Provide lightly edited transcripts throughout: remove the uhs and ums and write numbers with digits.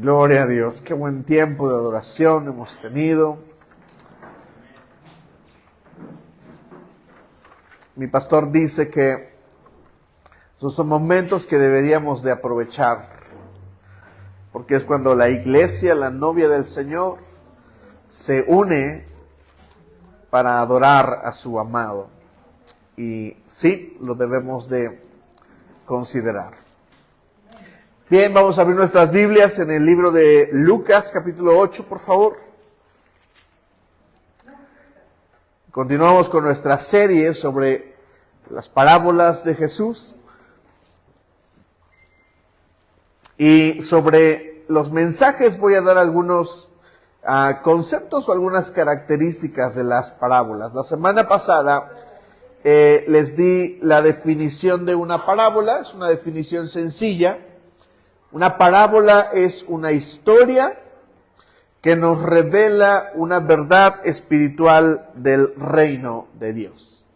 Gloria a Dios, qué buen tiempo de adoración hemos tenido. Mi pastor dice que esos son momentos que deberíamos de aprovechar, porque es cuando la iglesia, la novia del Señor, se une para adorar a su amado. Y sí, lo debemos de considerar. Bien, vamos a abrir nuestras Biblias en el libro de Lucas, capítulo 8, por favor. Continuamos con nuestra serie sobre las parábolas de Jesús y sobre los mensajes voy a dar algunos conceptos o algunas características de las parábolas. La semana pasada les di la definición de una parábola, es una definición sencilla. Una parábola es una historia que nos revela una verdad espiritual del reino de Dios.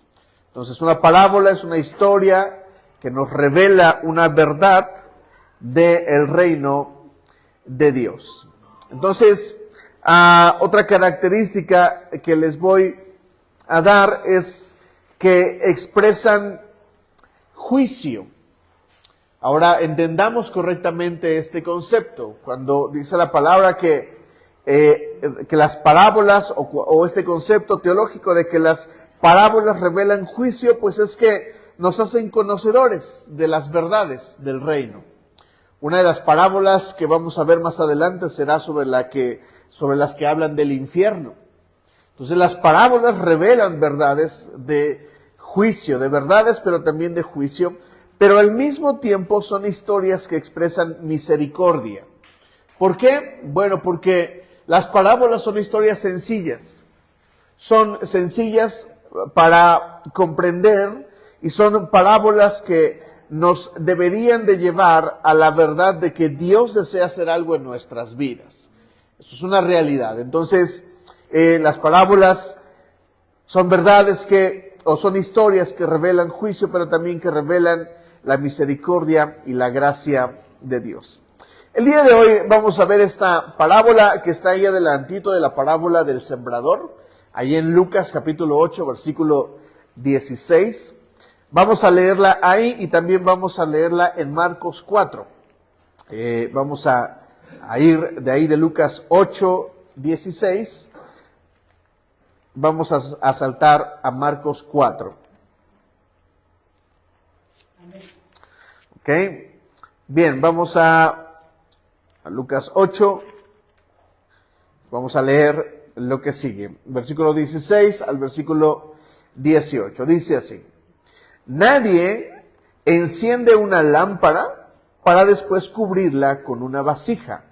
Entonces, una parábola es una historia que nos revela una verdad del reino de Dios. Entonces, otra característica que les voy a dar es que expresan juicio. Ahora, entendamos correctamente este concepto. Cuando dice la palabra que las parábolas o este concepto teológico de que las parábolas revelan juicio, pues es que nos hacen conocedores de las verdades del reino. Una de las parábolas que vamos a ver más adelante será sobre las que hablan del infierno. Entonces, las parábolas revelan verdades de juicio, de verdades, pero también de juicio. Pero al mismo tiempo son historias que expresan misericordia. ¿Por qué? Bueno, porque las parábolas son historias sencillas. Son sencillas para comprender y son parábolas que nos deberían de llevar a la verdad de que Dios desea hacer algo en nuestras vidas. Eso es una realidad. Entonces, las parábolas son verdades o son historias que revelan juicio, pero también que revelan la misericordia y la gracia de Dios. El día de hoy vamos a ver esta parábola que está ahí adelantito de la parábola del sembrador, ahí en Lucas capítulo 8, versículo 16. Vamos a leerla ahí y también vamos a leerla en Marcos 4. Vamos a ir de ahí de Lucas 8, 16. Vamos a saltar a Marcos 4. Ok, bien, vamos a Lucas 8, vamos a leer lo que sigue, versículo 16 al versículo 18, dice así: Nadie enciende una lámpara para después cubrirla con una vasija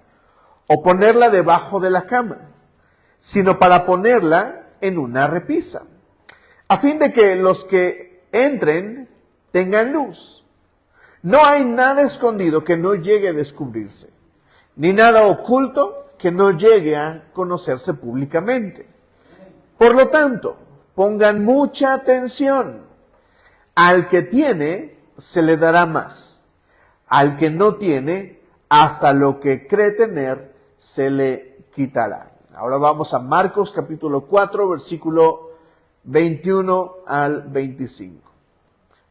o ponerla debajo de la cama, sino para ponerla en una repisa, a fin de que los que entren tengan luz. No hay nada escondido que no llegue a descubrirse, ni nada oculto que no llegue a conocerse públicamente. Por lo tanto, pongan mucha atención. Al que tiene, se le dará más. Al que no tiene, hasta lo que cree tener, se le quitará. Ahora vamos a Marcos capítulo 4, versículo 21 al 25.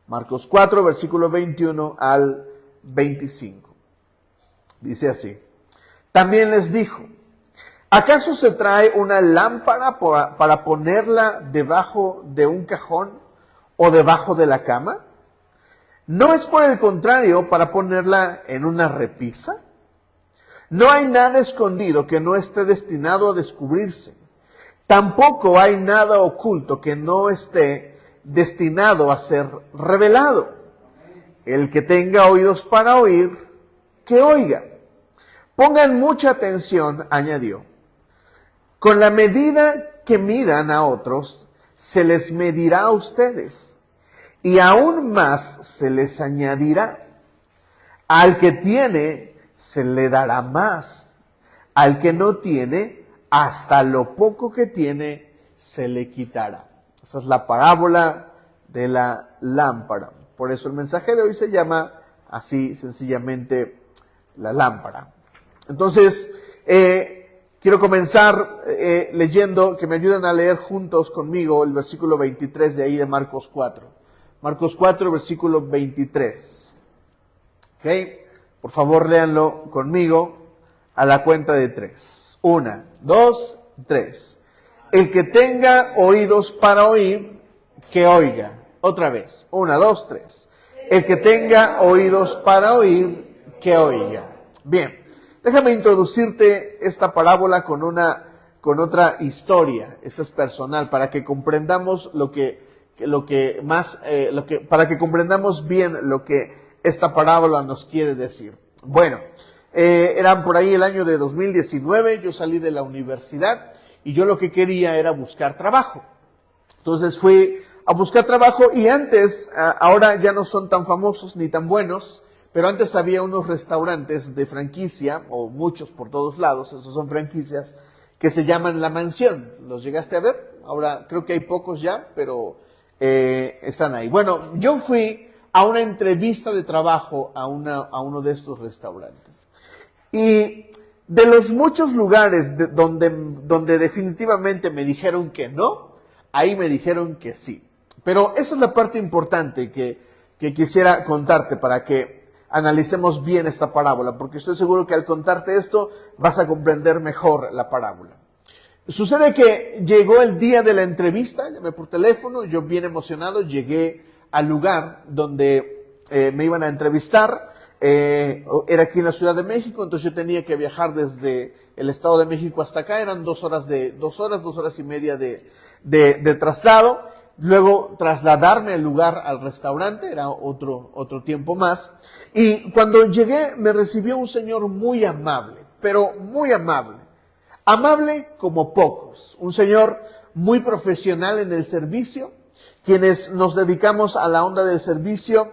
Marcos 4, versículo 21 al 25. Dice así: También les dijo: ¿acaso se trae una lámpara para ponerla debajo de un cajón o debajo de la cama? ¿No es por el contrario para ponerla en una repisa? No hay nada escondido que no esté destinado a descubrirse. Tampoco hay nada oculto que no esté destinado a ser revelado. El que tenga oídos para oír, que oiga. Pongan mucha atención, añadió. Con la medida que midan a otros, se les medirá a ustedes, y aún más se les añadirá. Al que tiene, se le dará más. Al que no tiene, hasta lo poco que tiene, se le quitará. Esa es la parábola de la lámpara. Por eso el mensaje de hoy se llama así sencillamente la lámpara. Entonces, quiero comenzar leyendo, que me ayuden a leer juntos conmigo el versículo 23 de ahí de Marcos 4. Marcos 4, versículo 23. ¿Ok? Por favor, léanlo conmigo a la cuenta de 3. 1, 2, 3. El que tenga oídos para oír, que oiga. Otra vez. 1, 2, 3. El que tenga oídos para oír, que oiga. Bien. Déjame introducirte esta parábola con otra historia. Esta es personal, para que comprendamos para que comprendamos bien lo que esta parábola nos quiere decir. Bueno, era por ahí el año de 2019, yo salí de la universidad y yo lo que quería era buscar trabajo. Entonces fui a buscar trabajo y antes, ahora ya no son tan famosos ni tan buenos, pero antes había unos restaurantes de franquicia, o muchos por todos lados, esos son franquicias, que se llaman La Mansión. ¿Los llegaste a ver? Ahora creo que hay pocos ya, pero están ahí. Bueno, yo fui a una entrevista de trabajo a uno de estos restaurantes. Y de los muchos lugares donde definitivamente me dijeron que no, ahí me dijeron que sí. Pero esa es la parte importante que quisiera contarte para que analicemos bien esta parábola, porque estoy seguro que al contarte esto vas a comprender mejor la parábola. Sucede que llegó el día de la entrevista, llamé por teléfono, yo bien emocionado llegué al lugar donde me iban a entrevistar. Era aquí en la Ciudad de México, entonces yo tenía que viajar desde el Estado de México hasta acá, eran 2 horas y media de traslado. Luego trasladarme el lugar al restaurante, era otro tiempo más. Y cuando llegué me recibió un señor muy amable, pero muy amable. Amable como pocos. Un señor muy profesional en el servicio. Quienes nos dedicamos a la onda del servicio,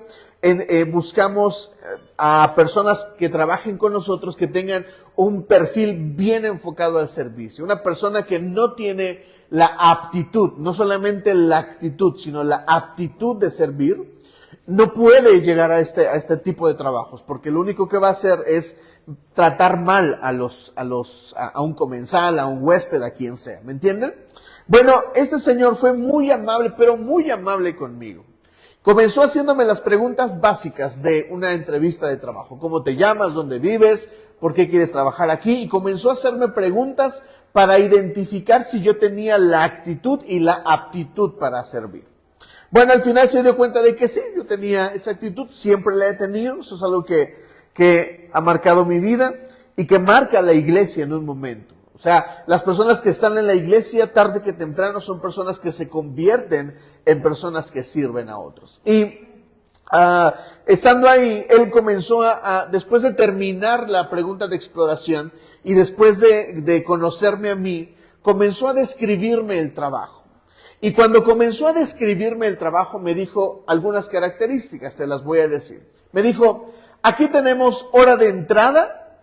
buscamos a personas que trabajen con nosotros, que tengan un perfil bien enfocado al servicio. Una persona que no tiene la aptitud, no solamente la actitud, sino la aptitud de servir, no puede llegar a este tipo de trabajos, porque lo único que va a hacer es tratar mal a un comensal, a un huésped, a quien sea, ¿me entienden? Bueno, este señor fue muy amable, pero muy amable conmigo. Comenzó haciéndome las preguntas básicas de una entrevista de trabajo. ¿Cómo te llamas? ¿Dónde vives? ¿Por qué quieres trabajar aquí? Y comenzó a hacerme preguntas para identificar si yo tenía la actitud y la aptitud para servir. Bueno, al final se dio cuenta de que sí, yo tenía esa actitud, siempre la he tenido, eso es algo que ha marcado mi vida y que marca la iglesia en un momento. O sea, las personas que están en la iglesia tarde que temprano son personas que se convierten en personas que sirven a otros. Y estando ahí, él comenzó después de terminar la pregunta de exploración y después de conocerme a mí, comenzó a describirme el trabajo. Y cuando comenzó a describirme el trabajo, me dijo algunas características, te las voy a decir. Me dijo, aquí tenemos hora de entrada,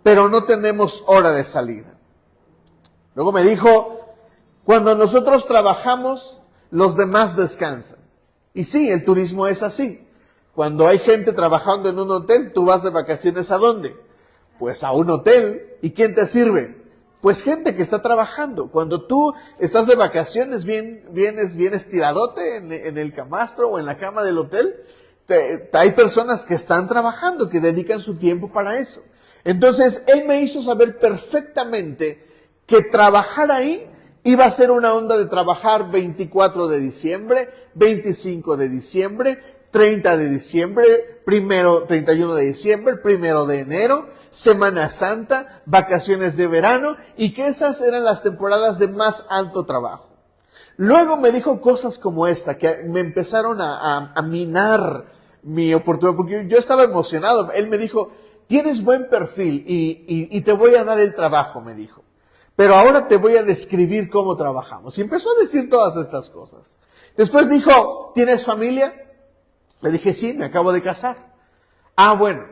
pero no tenemos hora de salida. Luego me dijo, cuando nosotros trabajamos, los demás descansan. Y sí, el turismo es así. Cuando hay gente trabajando en un hotel, tú vas de vacaciones ¿a dónde? Pues a un hotel. ¿Y quién te sirve? Pues gente que está trabajando. Cuando tú estás de vacaciones, vienes tiradote en el camastro o en la cama del hotel, hay personas que están trabajando, que dedican su tiempo para eso. Entonces, él me hizo saber perfectamente que trabajar ahí iba a ser una onda de trabajar 24 de diciembre, 25 de diciembre, 30 de diciembre, 31 de diciembre, 1 de enero, Semana Santa, vacaciones de verano, y que esas eran las temporadas de más alto trabajo. Luego me dijo cosas como esta, que me empezaron a minar mi oportunidad, porque yo estaba emocionado. Él me dijo, tienes buen perfil y te voy a dar el trabajo, me dijo. Pero ahora te voy a describir cómo trabajamos. Y empezó a decir todas estas cosas. Después dijo, ¿tienes familia? Le dije, sí, me acabo de casar. Ah, bueno,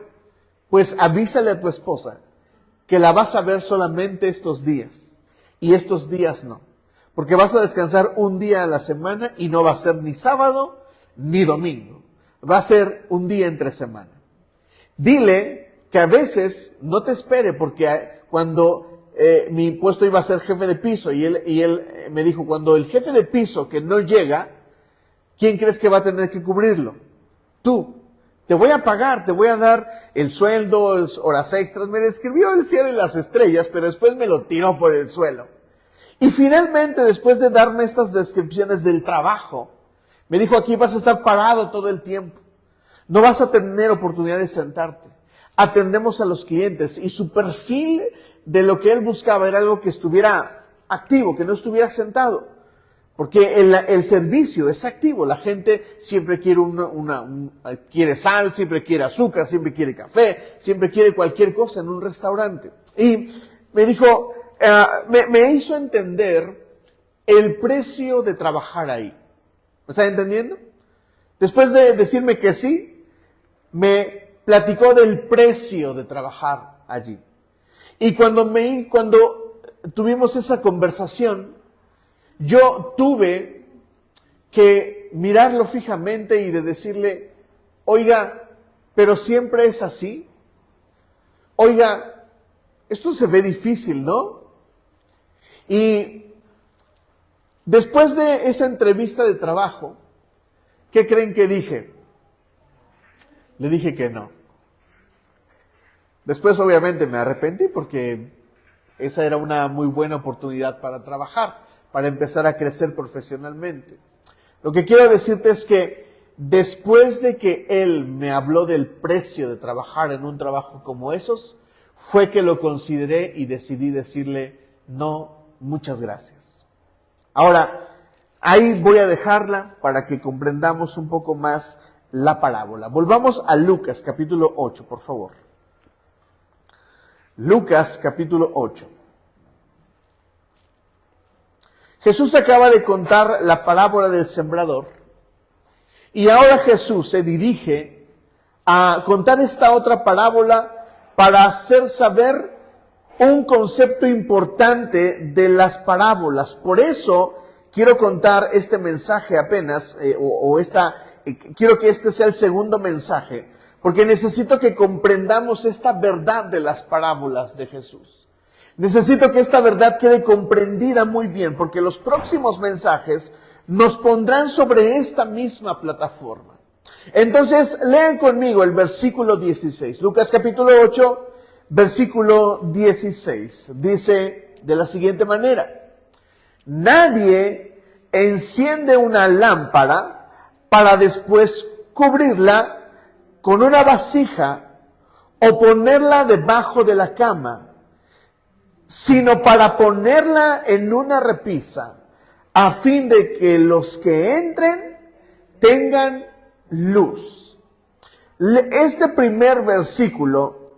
pues avísale a tu esposa que la vas a ver solamente estos días. Y estos días no. Porque vas a descansar un día a la semana y no va a ser ni sábado ni domingo. Va a ser un día entre semana. Dile que a veces no te espere, porque cuando mi puesto iba a ser jefe de piso y él me dijo, cuando el jefe de piso que no llega, ¿quién crees que va a tener que cubrirlo? Tú. Te voy a pagar, te voy a dar el sueldo, horas extras. Me describió el cielo y las estrellas, pero después me lo tiró por el suelo. Y finalmente, después de darme estas descripciones del trabajo, me dijo, aquí vas a estar parado todo el tiempo. No vas a tener oportunidad de sentarte. Atendemos a los clientes y su perfil de lo que él buscaba era algo que estuviera activo, que no estuviera sentado. Porque el servicio es activo. La gente siempre quiere quiere sal, siempre quiere azúcar, siempre quiere café, siempre quiere cualquier cosa en un restaurante. Y me dijo, me hizo entender el precio de trabajar ahí. ¿Me está entendiendo? Después de decirme que sí, me platicó del precio de trabajar allí. Y cuando tuvimos esa conversación, yo tuve que mirarlo fijamente y de decirle, oiga, pero siempre es así. Oiga, esto se ve difícil, ¿no? Y después de esa entrevista de trabajo, ¿qué creen que dije? Le dije que no. Después obviamente me arrepentí porque esa era una muy buena oportunidad para trabajar, para empezar a crecer profesionalmente. Lo que quiero decirte es que después de que él me habló del precio de trabajar en un trabajo como esos, fue que lo consideré y decidí decirle, no, muchas gracias. Ahora, ahí voy a dejarla para que comprendamos un poco más la parábola. Volvamos a Lucas capítulo 8, por favor. Lucas capítulo 8. Jesús acaba de contar la parábola del sembrador y ahora Jesús se dirige a contar esta otra parábola para hacer saber un concepto importante de las parábolas. Por eso quiero contar este mensaje apenas, quiero que este sea el segundo mensaje, porque necesito que comprendamos esta verdad de las parábolas de Jesús. Necesito que esta verdad quede comprendida muy bien, porque los próximos mensajes nos pondrán sobre esta misma plataforma. Entonces, lean conmigo el versículo 16. Lucas capítulo 8, versículo 16. Dice de la siguiente manera: nadie enciende una lámpara para después cubrirla con una vasija o ponerla debajo de la cama, sino para ponerla en una repisa, a fin de que los que entren tengan luz. Este primer versículo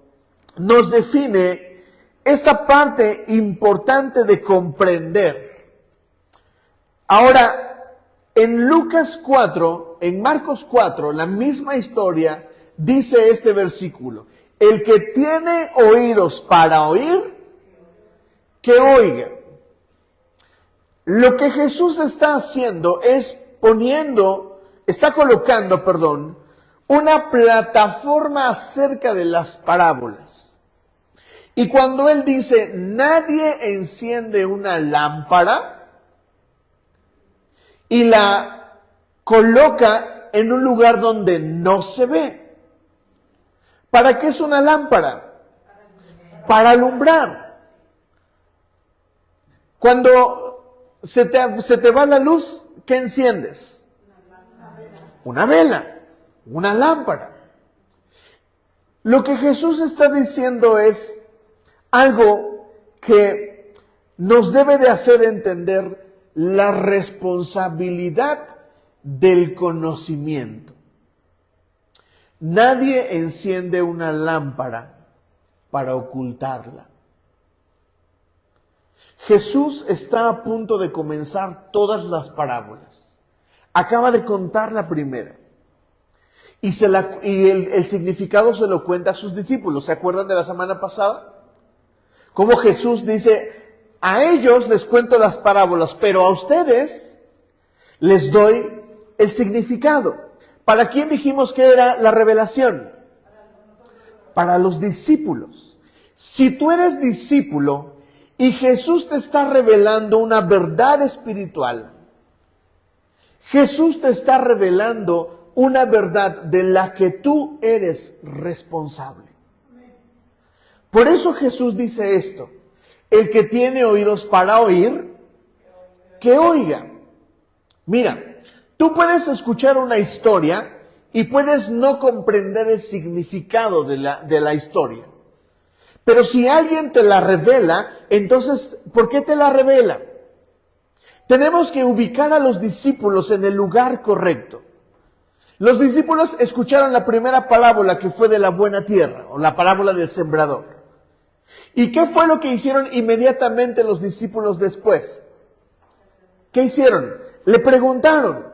nos define esta parte importante de comprender. Ahora, en Lucas 4, en Marcos 4, la misma historia, dice este versículo: el que tiene oídos para oír, que oiga. Lo que Jesús está haciendo es está colocando, una plataforma acerca de las parábolas. Y cuando él dice, nadie enciende una lámpara y la coloca en un lugar donde no se ve. ¿Para qué es una lámpara? Para alumbrar. Cuando se te va la luz, ¿qué enciendes? Una vela, una lámpara. Lo que Jesús está diciendo es algo que nos debe de hacer entender la responsabilidad del conocimiento. Nadie enciende una lámpara para ocultarla. Jesús está a punto de comenzar todas las parábolas. Acaba de contar la primera. Y el significado se lo cuenta a sus discípulos. ¿Se acuerdan de la semana pasada? Cómo Jesús dice, a ellos les cuento las parábolas, pero a ustedes les doy el significado. ¿Para quién dijimos que era la revelación? para los discípulos. Si tú eres discípulo y Jesús te está revelando una verdad espiritual, Jesús te está revelando una verdad de la que tú eres responsable. Por eso Jesús dice esto: el que tiene oídos para oír, que oiga. Mira, tú puedes escuchar una historia y puedes no comprender el significado de la historia. Pero si alguien te la revela, entonces, ¿por qué te la revela? Tenemos que ubicar a los discípulos en el lugar correcto. Los discípulos escucharon la primera parábola, que fue de la buena tierra, o la parábola del sembrador. ¿Y qué fue lo que hicieron inmediatamente los discípulos después? ¿Qué hicieron? Le preguntaron.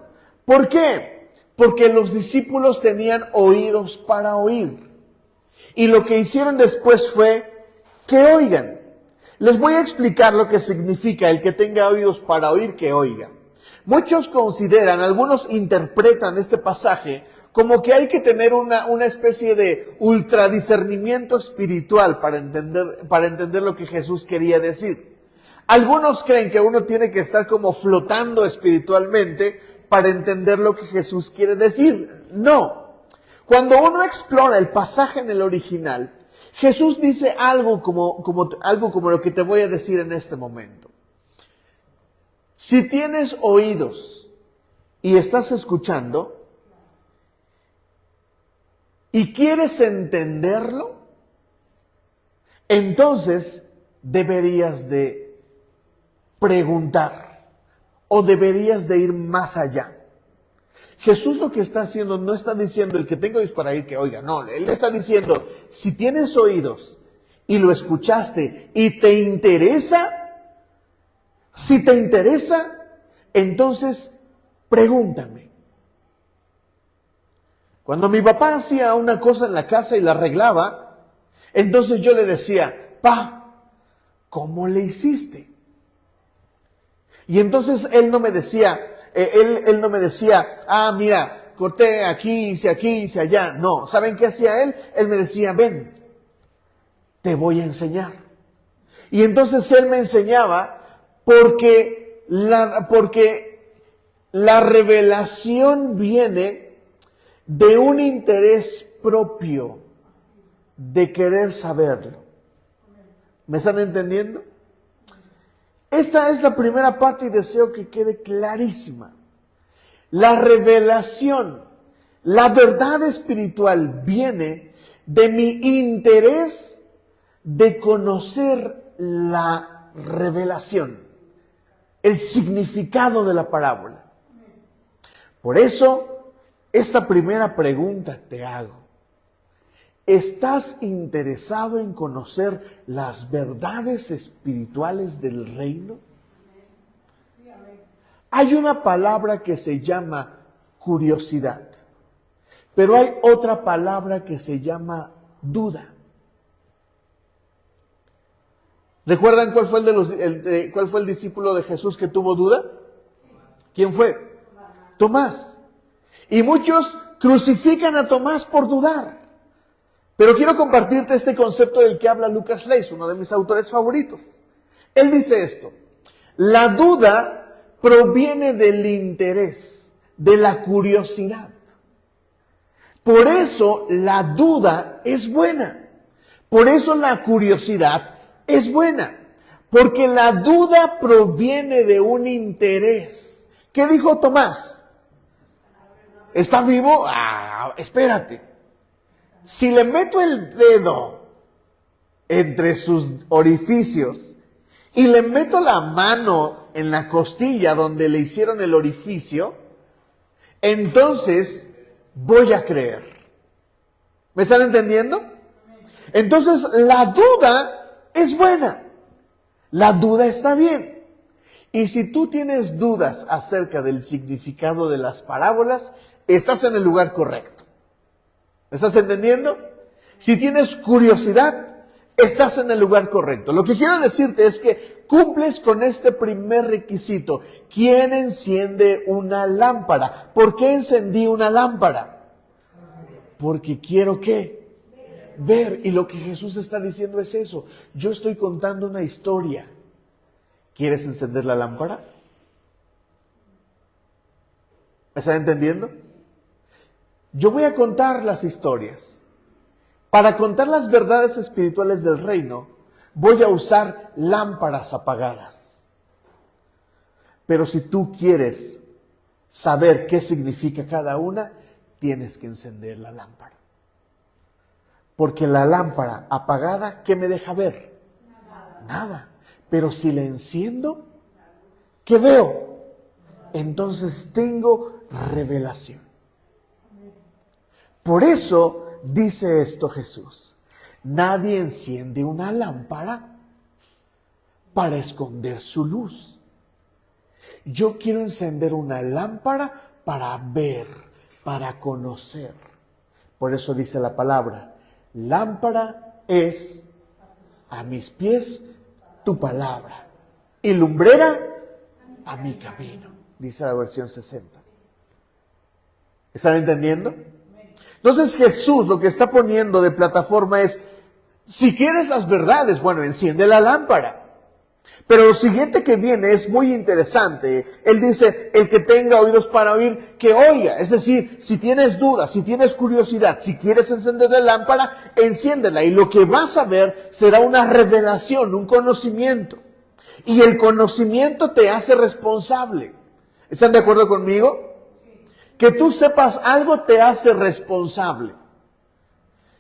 ¿Por qué? Porque los discípulos tenían oídos para oír. Y lo que hicieron después fue que oigan. Les voy a explicar lo que significa el que tenga oídos para oír, que oiga. Muchos consideran, algunos interpretan este pasaje como que hay que tener una especie de ultradiscernimiento espiritual para entender lo que Jesús quería decir. Algunos creen que uno tiene que estar como flotando espiritualmente para entender lo que Jesús quiere decir. No. Cuando uno explora el pasaje en el original, Jesús dice algo como lo que te voy a decir en este momento. Si tienes oídos y estás escuchando y quieres entenderlo, entonces deberías de preguntar o deberías de ir más allá. Jesús lo que está haciendo, no está diciendo el que tenga oídos para oír que oiga, no, Él está diciendo, si tienes oídos y lo escuchaste y te interesa, si te interesa, entonces pregúntame. Cuando mi papá hacía una cosa en la casa y la arreglaba, entonces yo le decía, pa, ¿cómo le hiciste? Y entonces él no me decía, mira, corté aquí, hice allá. No, ¿saben qué hacía él? Él me decía, ven, te voy a enseñar. Y entonces él me enseñaba porque la revelación viene de un interés propio de querer saberlo. ¿Me están entendiendo? Esta es la primera parte y deseo que quede clarísima. La revelación, la verdad espiritual viene de mi interés de conocer la revelación, el significado de la parábola. Por eso, esta primera pregunta te hago. ¿Estás interesado en conocer las verdades espirituales del reino? Hay una palabra que se llama curiosidad, pero hay otra palabra que se llama duda. ¿Recuerdan cuál fue el discípulo de Jesús que tuvo duda? ¿Quién fue? Tomás. Y muchos crucifican a Tomás por dudar. Pero quiero compartirte este concepto del que habla Lucas Leis, uno de mis autores favoritos. Él dice esto: la duda proviene del interés, de la curiosidad. Por eso la duda es buena. Por eso la curiosidad es buena. Porque la duda proviene de un interés. ¿Qué dijo Tomás? ¿Está vivo? Espérate. Si le meto el dedo entre sus orificios y le meto la mano en la costilla donde le hicieron el orificio, entonces voy a creer. ¿Me están entendiendo? Entonces la duda es buena. La duda está bien. Y si tú tienes dudas acerca del significado de las parábolas, estás en el lugar correcto. ¿Me estás entendiendo? Si tienes curiosidad, estás en el lugar correcto. Lo que quiero decirte es que cumples con este primer requisito. ¿Quién enciende una lámpara? ¿Por qué encendí una lámpara? Porque quiero ¿qué? ver. Y lo que Jesús está diciendo es eso. Yo estoy contando una historia. ¿Quieres encender la lámpara? ¿Me están entendiendo? Yo voy a contar las historias. Para contar las verdades espirituales del reino, voy a usar lámparas apagadas. Pero si tú quieres saber qué significa cada una, tienes que encender la lámpara. Porque la lámpara apagada, ¿qué me deja ver? Nada. Pero si la enciendo, ¿qué veo? Entonces tengo revelación. Por eso dice esto Jesús: nadie enciende una lámpara para esconder su luz. Yo quiero encender una lámpara para ver, para conocer. Por eso dice la palabra: lámpara es a mis pies tu palabra y lumbrera a mi camino, dice la versión 60. ¿Están entendiendo? Entonces Jesús lo que está poniendo de plataforma es: si quieres las verdades, bueno, enciende la lámpara. Pero lo siguiente que viene es muy interesante. Él dice: el que tenga oídos para oír, que oiga. Es decir, si tienes dudas, si tienes curiosidad, si quieres encender la lámpara, enciéndela. Y lo que vas a ver será una revelación, un conocimiento. Y el conocimiento te hace responsable. ¿Están de acuerdo conmigo? Que tú sepas algo te hace responsable.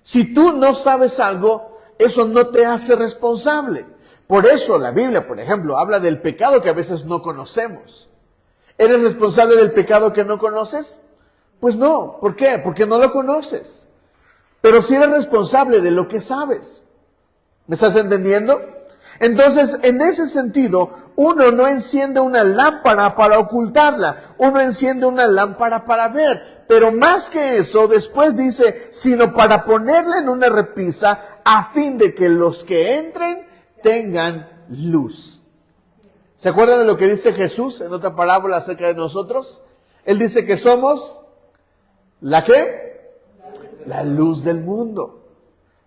Si tú no sabes algo, eso no te hace responsable. Por eso la Biblia, por ejemplo, habla del pecado que a veces no conocemos. ¿Eres responsable del pecado que no conoces? Pues no. ¿Por qué? Porque no lo conoces. Pero sí eres responsable de lo que sabes. ¿Me estás entendiendo? Entonces, en ese sentido, uno no enciende una lámpara para ocultarla. Uno enciende una lámpara para ver. Pero más que eso, después dice, sino para ponerla en una repisa, a fin de que los que entren tengan luz. ¿Se acuerdan de lo que dice Jesús en otra parábola acerca de nosotros? Él dice que somos, ¿la qué? La luz del mundo.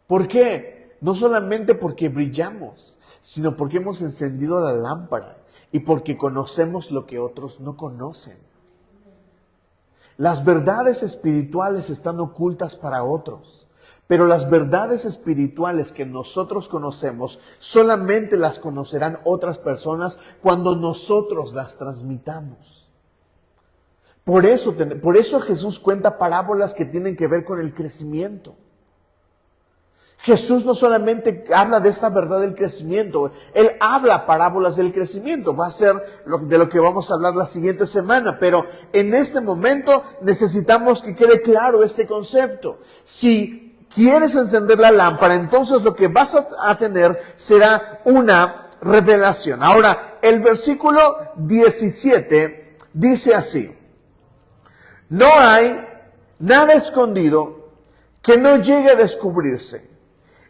¿Por qué? No solamente porque brillamos, sino porque hemos encendido la lámpara y porque conocemos lo que otros no conocen. Las verdades espirituales están ocultas para otros. Pero las verdades espirituales que nosotros conocemos, solamente las conocerán otras personas cuando nosotros las transmitamos. Por eso Jesús cuenta parábolas que tienen que ver con el crecimiento. Jesús no solamente habla de esta verdad del crecimiento, Él habla parábolas del crecimiento. Va a ser de lo que vamos a hablar la siguiente semana, pero en este momento necesitamos que quede claro este concepto. Si quieres encender la lámpara, entonces lo que vas a tener será una revelación. Ahora, el versículo 17 dice así: no hay nada escondido que no llegue a descubrirse,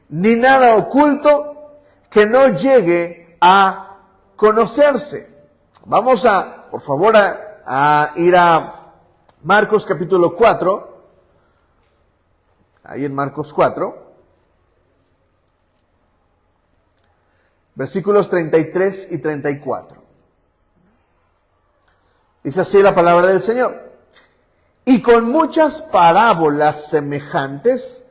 ni nada oculto que no llegue a conocerse. Vamos por favor, a ir a Marcos capítulo 4. Ahí en Marcos 4, versículos 33 y 34. Dice así la palabra del Señor: y con muchas parábolas semejantes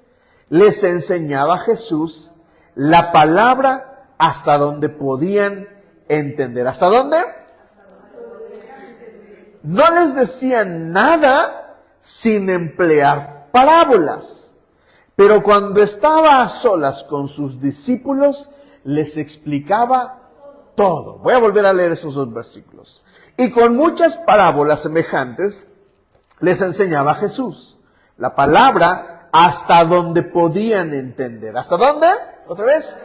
les enseñaba Jesús la palabra hasta donde podían entender. ¿Hasta dónde? No les decían nada sin emplear parábolas. Pero cuando estaba a solas con sus discípulos, les explicaba todo. Voy a volver a leer esos dos versículos. Y con muchas parábolas semejantes les enseñaba Jesús la palabra hasta donde podían entender. ¿Hasta dónde? ¿Otra vez?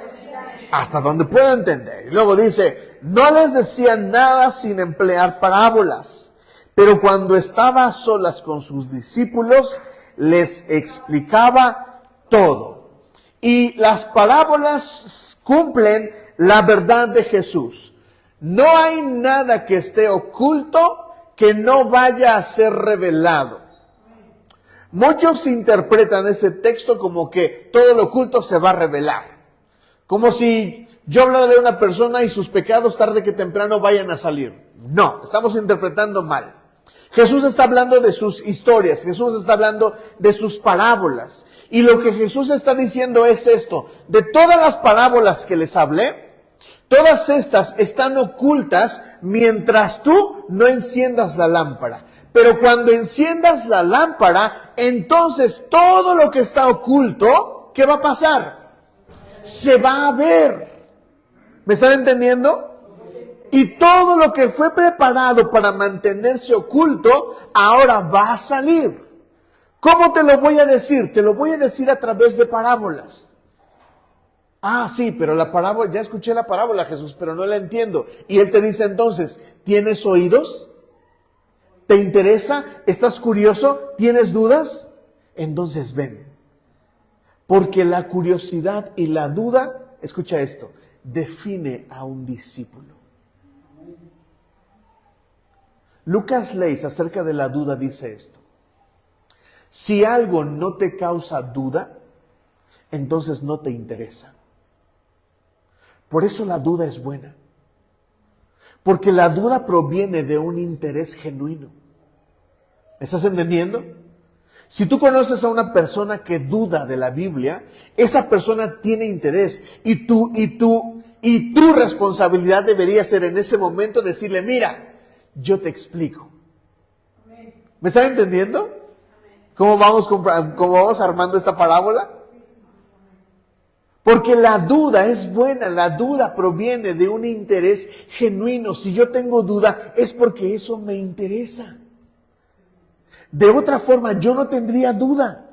Hasta donde puedan entender. Y luego dice, no les decía nada sin emplear parábolas. Pero cuando estaba a solas con sus discípulos, les explicaba todo. Y las parábolas cumplen la verdad de Jesús. No hay nada que esté oculto que no vaya a ser revelado. Muchos interpretan ese texto como que todo lo oculto se va a revelar. Como si yo hablara de una persona y sus pecados tarde que temprano vayan a salir. No, estamos interpretando mal. Jesús está hablando de sus historias, Jesús está hablando de sus parábolas. Y lo que Jesús está diciendo es esto: de todas las parábolas que les hablé, todas estas están ocultas mientras tú no enciendas la lámpara. Pero cuando enciendas la lámpara, entonces todo lo que está oculto, ¿qué va a pasar? Se va a ver. ¿Me están entendiendo? Y todo lo que fue preparado para mantenerse oculto, ahora va a salir. ¿Cómo te lo voy a decir? Te lo voy a decir a través de parábolas. Ah, sí, pero la parábola, ya escuché la parábola, Jesús, pero no la entiendo. Y Él te dice entonces, ¿tienes oídos? ¿Te interesa? ¿Estás curioso? ¿Tienes dudas? Entonces ven. Porque la curiosidad y la duda, escucha esto, define a un discípulo. Lucas Leis acerca de la duda dice esto: si algo no te causa duda, entonces no te interesa. Por eso la duda es buena. Porque la duda proviene de un interés genuino. ¿Me estás entendiendo? Si tú conoces a una persona que duda de la Biblia, esa persona tiene interés y tu responsabilidad debería ser en ese momento decirle: mira, yo te explico. ¿Me están entendiendo? ¿Cómo vamos armando esta parábola? Porque la duda es buena, la duda proviene de un interés genuino. Si yo tengo duda, es porque eso me interesa. De otra forma, yo no tendría duda.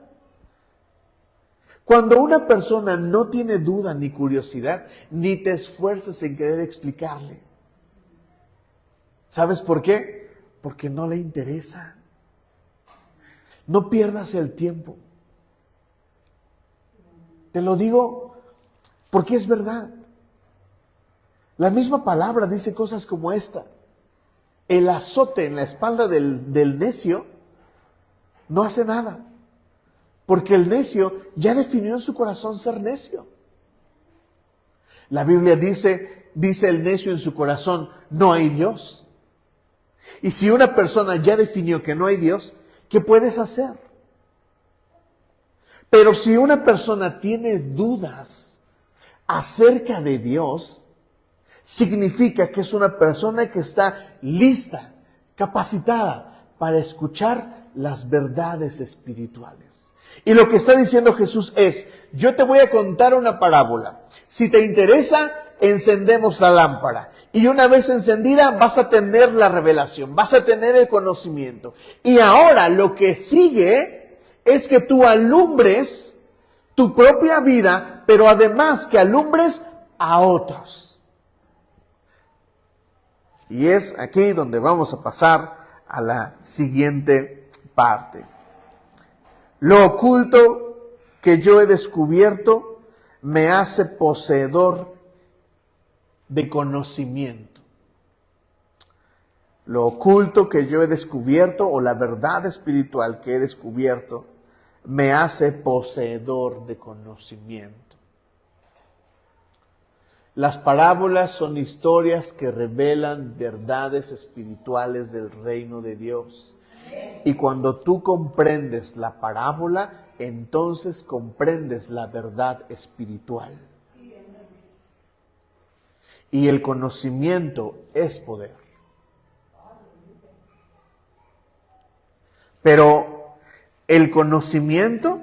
Cuando una persona no tiene duda ni curiosidad, ni te esfuerces en querer explicarle. ¿Sabes por qué? Porque no le interesa. No pierdas el tiempo. Te lo digo porque es verdad. La misma palabra dice cosas como esta: el azote en la espalda del necio no hace nada, porque el necio ya definió en su corazón ser necio. La Biblia dice el necio en su corazón: no hay Dios. Y si una persona ya definió que no hay Dios, ¿qué puedes hacer? Pero si una persona tiene dudas acerca de Dios, significa que es una persona que está lista, capacitada para escuchar las verdades espirituales. Y lo que está diciendo Jesús es: yo te voy a contar una parábola. Si te interesa, encendemos la lámpara. Y una vez encendida, vas a tener la revelación, vas a tener el conocimiento. Y ahora lo que sigue es que tú alumbres tu propia vida, pero además que alumbres a otros. Y es aquí donde vamos a pasar a la siguiente parte. Lo oculto que yo he descubierto me hace poseedor de conocimiento. Lo oculto que yo he descubierto, o la verdad espiritual que he descubierto, me hace poseedor de conocimiento. Las parábolas son historias que revelan verdades espirituales del reino de Dios. Y cuando tú comprendes la parábola, entonces comprendes la verdad espiritual. Y el conocimiento es poder. Pero el conocimiento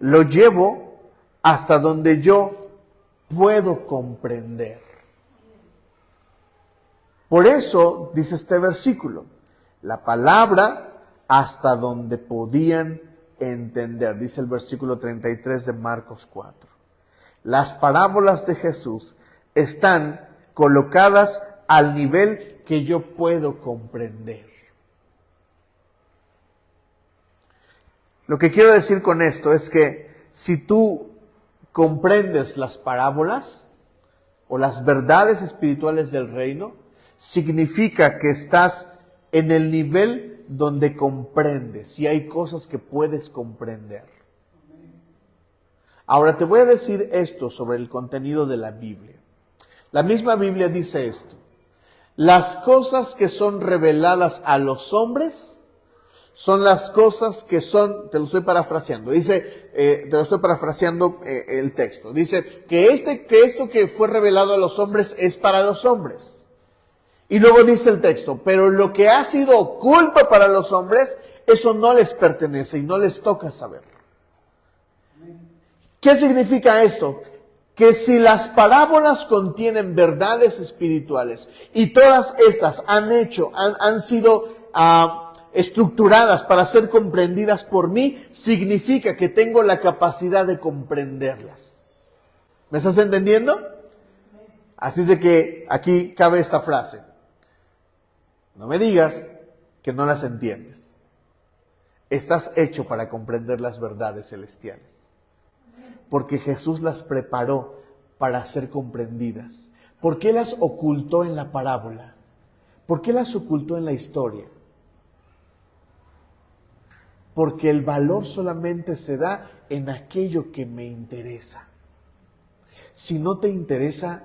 lo llevo hasta donde yo puedo comprender. Por eso dice este versículo: la palabra hasta donde podían entender. Dice el versículo 33 de Marcos 4. Las parábolas de Jesús están colocadas al nivel que yo puedo comprender. Lo que quiero decir con esto es que si tú comprendes las parábolas o las verdades espirituales del reino, significa que estás en el nivel donde comprendes y hay cosas que puedes comprender. Ahora te voy a decir esto sobre el contenido de la Biblia. La misma Biblia dice esto: las cosas que son reveladas a los hombres son las cosas que son, te lo estoy parafraseando, el texto. Dice que esto que fue revelado a los hombres es para los hombres. Y luego dice el texto, pero lo que ha sido oculto para los hombres, eso no les pertenece y no les toca saber. ¿Qué significa esto? Que si las parábolas contienen verdades espirituales y todas estas han sido estructuradas para ser comprendidas por mí, significa que tengo la capacidad de comprenderlas. ¿Me estás entendiendo? Así es de que aquí cabe esta frase: no me digas que no las entiendes. Estás hecho para comprender las verdades celestiales, porque Jesús las preparó para ser comprendidas. ¿Por qué las ocultó en la parábola? ¿Por qué las ocultó en la historia? Porque el valor solamente se da en aquello que me interesa. Si no te interesa,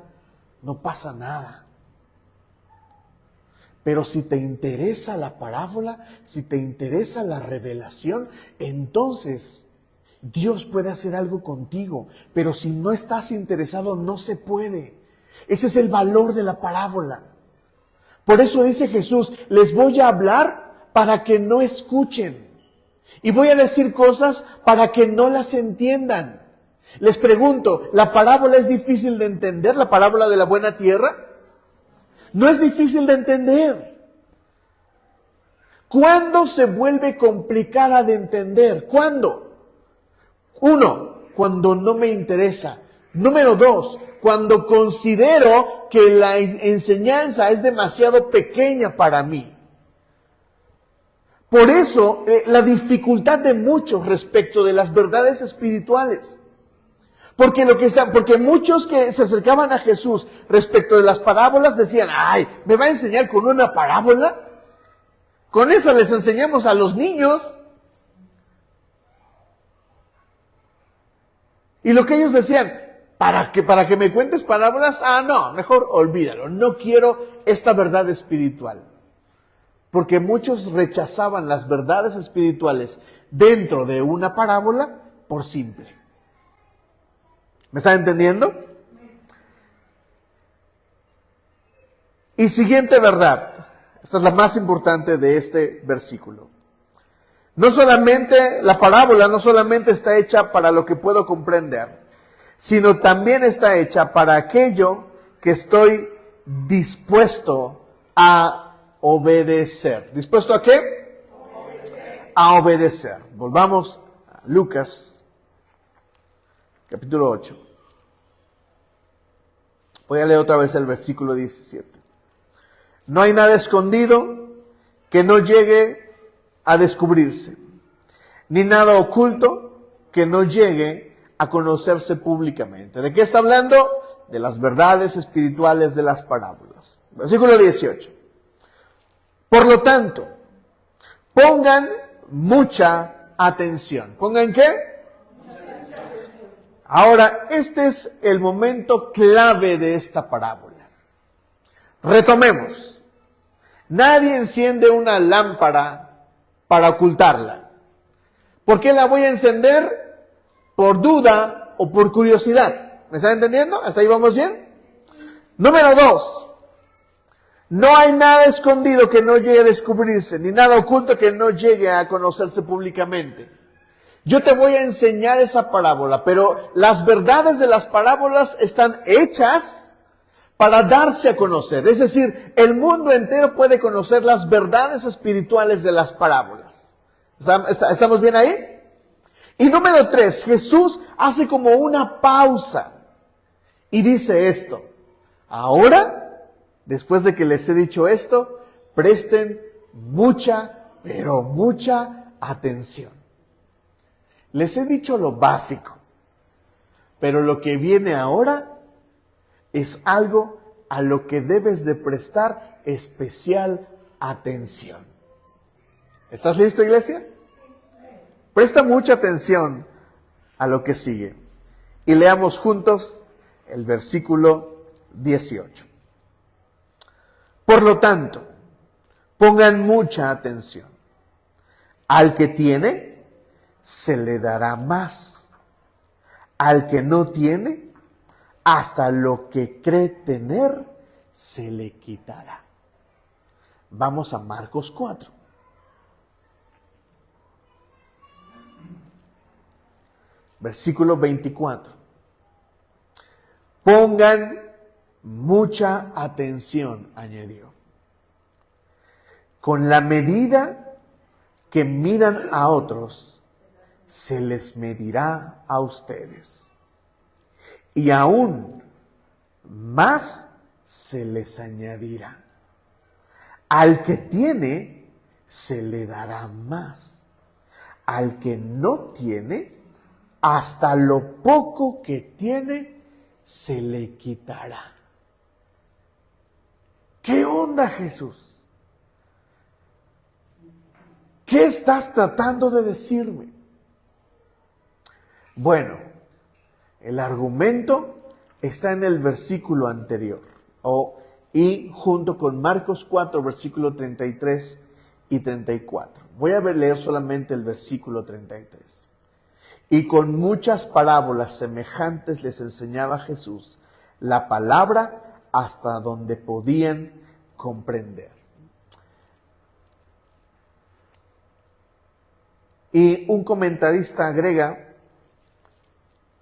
no pasa nada. Pero si te interesa la parábola, si te interesa la revelación, entonces Dios puede hacer algo contigo. Pero si no estás interesado, no se puede. Ese es el valor de la parábola. Por eso dice Jesús: les voy a hablar para que no escuchen. Y voy a decir cosas para que no las entiendan. Les pregunto, ¿la parábola es difícil de entender? ¿La parábola de la buena tierra? No es difícil de entender. ¿Cuándo se vuelve complicada de entender? ¿Cuándo? 1, cuando no me interesa. Número 2, cuando considero que la enseñanza es demasiado pequeña para mí. Por eso, la dificultad de muchos respecto de las verdades espirituales. Porque muchos que se acercaban a Jesús respecto de las parábolas decían: ay, ¿me va a enseñar con una parábola? Con esa les enseñamos a los niños. Y lo que ellos decían: ¿para que me cuentes parábolas? No, mejor olvídalo, no quiero esta verdad espiritual. Porque muchos rechazaban las verdades espirituales dentro de una parábola por simple. ¿Me están entendiendo? Y siguiente verdad, esta es la más importante de este versículo. La parábola no solamente está hecha para lo que puedo comprender, sino también está hecha para aquello que estoy dispuesto a obedecer. ¿Dispuesto a qué? Obedecer. A obedecer. Volvamos a Lucas, capítulo 8. Voy a leer otra vez el versículo 17. No hay nada escondido que no llegue a descubrirse, ni nada oculto que no llegue a conocerse públicamente. ¿De qué está hablando? De las verdades espirituales de las parábolas. Versículo 18. Por lo tanto, pongan mucha atención. ¿Pongan qué? Ahora, este es el momento clave de esta parábola. Retomemos. Nadie enciende una lámpara para ocultarla. ¿Por qué la voy a encender? ¿Por duda o por curiosidad? ¿Me están entendiendo? ¿Hasta ahí vamos bien? Número 2. No hay nada escondido que no llegue a descubrirse, ni nada oculto que no llegue a conocerse públicamente. Yo te voy a enseñar esa parábola, pero las verdades de las parábolas están hechas para darse a conocer. Es decir, el mundo entero puede conocer las verdades espirituales de las parábolas. ¿Estamos bien ahí? Y número 3, Jesús hace como una pausa y dice esto: ahora, después de que les he dicho esto, presten mucha, pero mucha atención. Les he dicho lo básico, pero lo que viene ahora es algo a lo que debes de prestar especial atención. ¿Estás listo, iglesia? Presta mucha atención a lo que sigue. Y leamos juntos el versículo 18. Por lo tanto, pongan mucha atención. Al que tiene, se le dará más. Al que no tiene, hasta lo que cree tener, se le quitará. Vamos a Marcos 4. Versículo 24. Pongan mucha atención, añadió. Con la medida que midan a otros, se les medirá a ustedes. Y aún más se les añadirá. Al que tiene, se le dará más. Al que no tiene, hasta lo poco que tiene, se le quitará. ¿Qué onda, Jesús? ¿Qué estás tratando de decirme? Bueno, el argumento está en el versículo anterior, y junto con Marcos 4, versículo 33 y 34. Voy a leer solamente el versículo 33. Y con muchas parábolas semejantes les enseñaba Jesús la palabra hasta donde podían comprender. Y un comentarista agrega,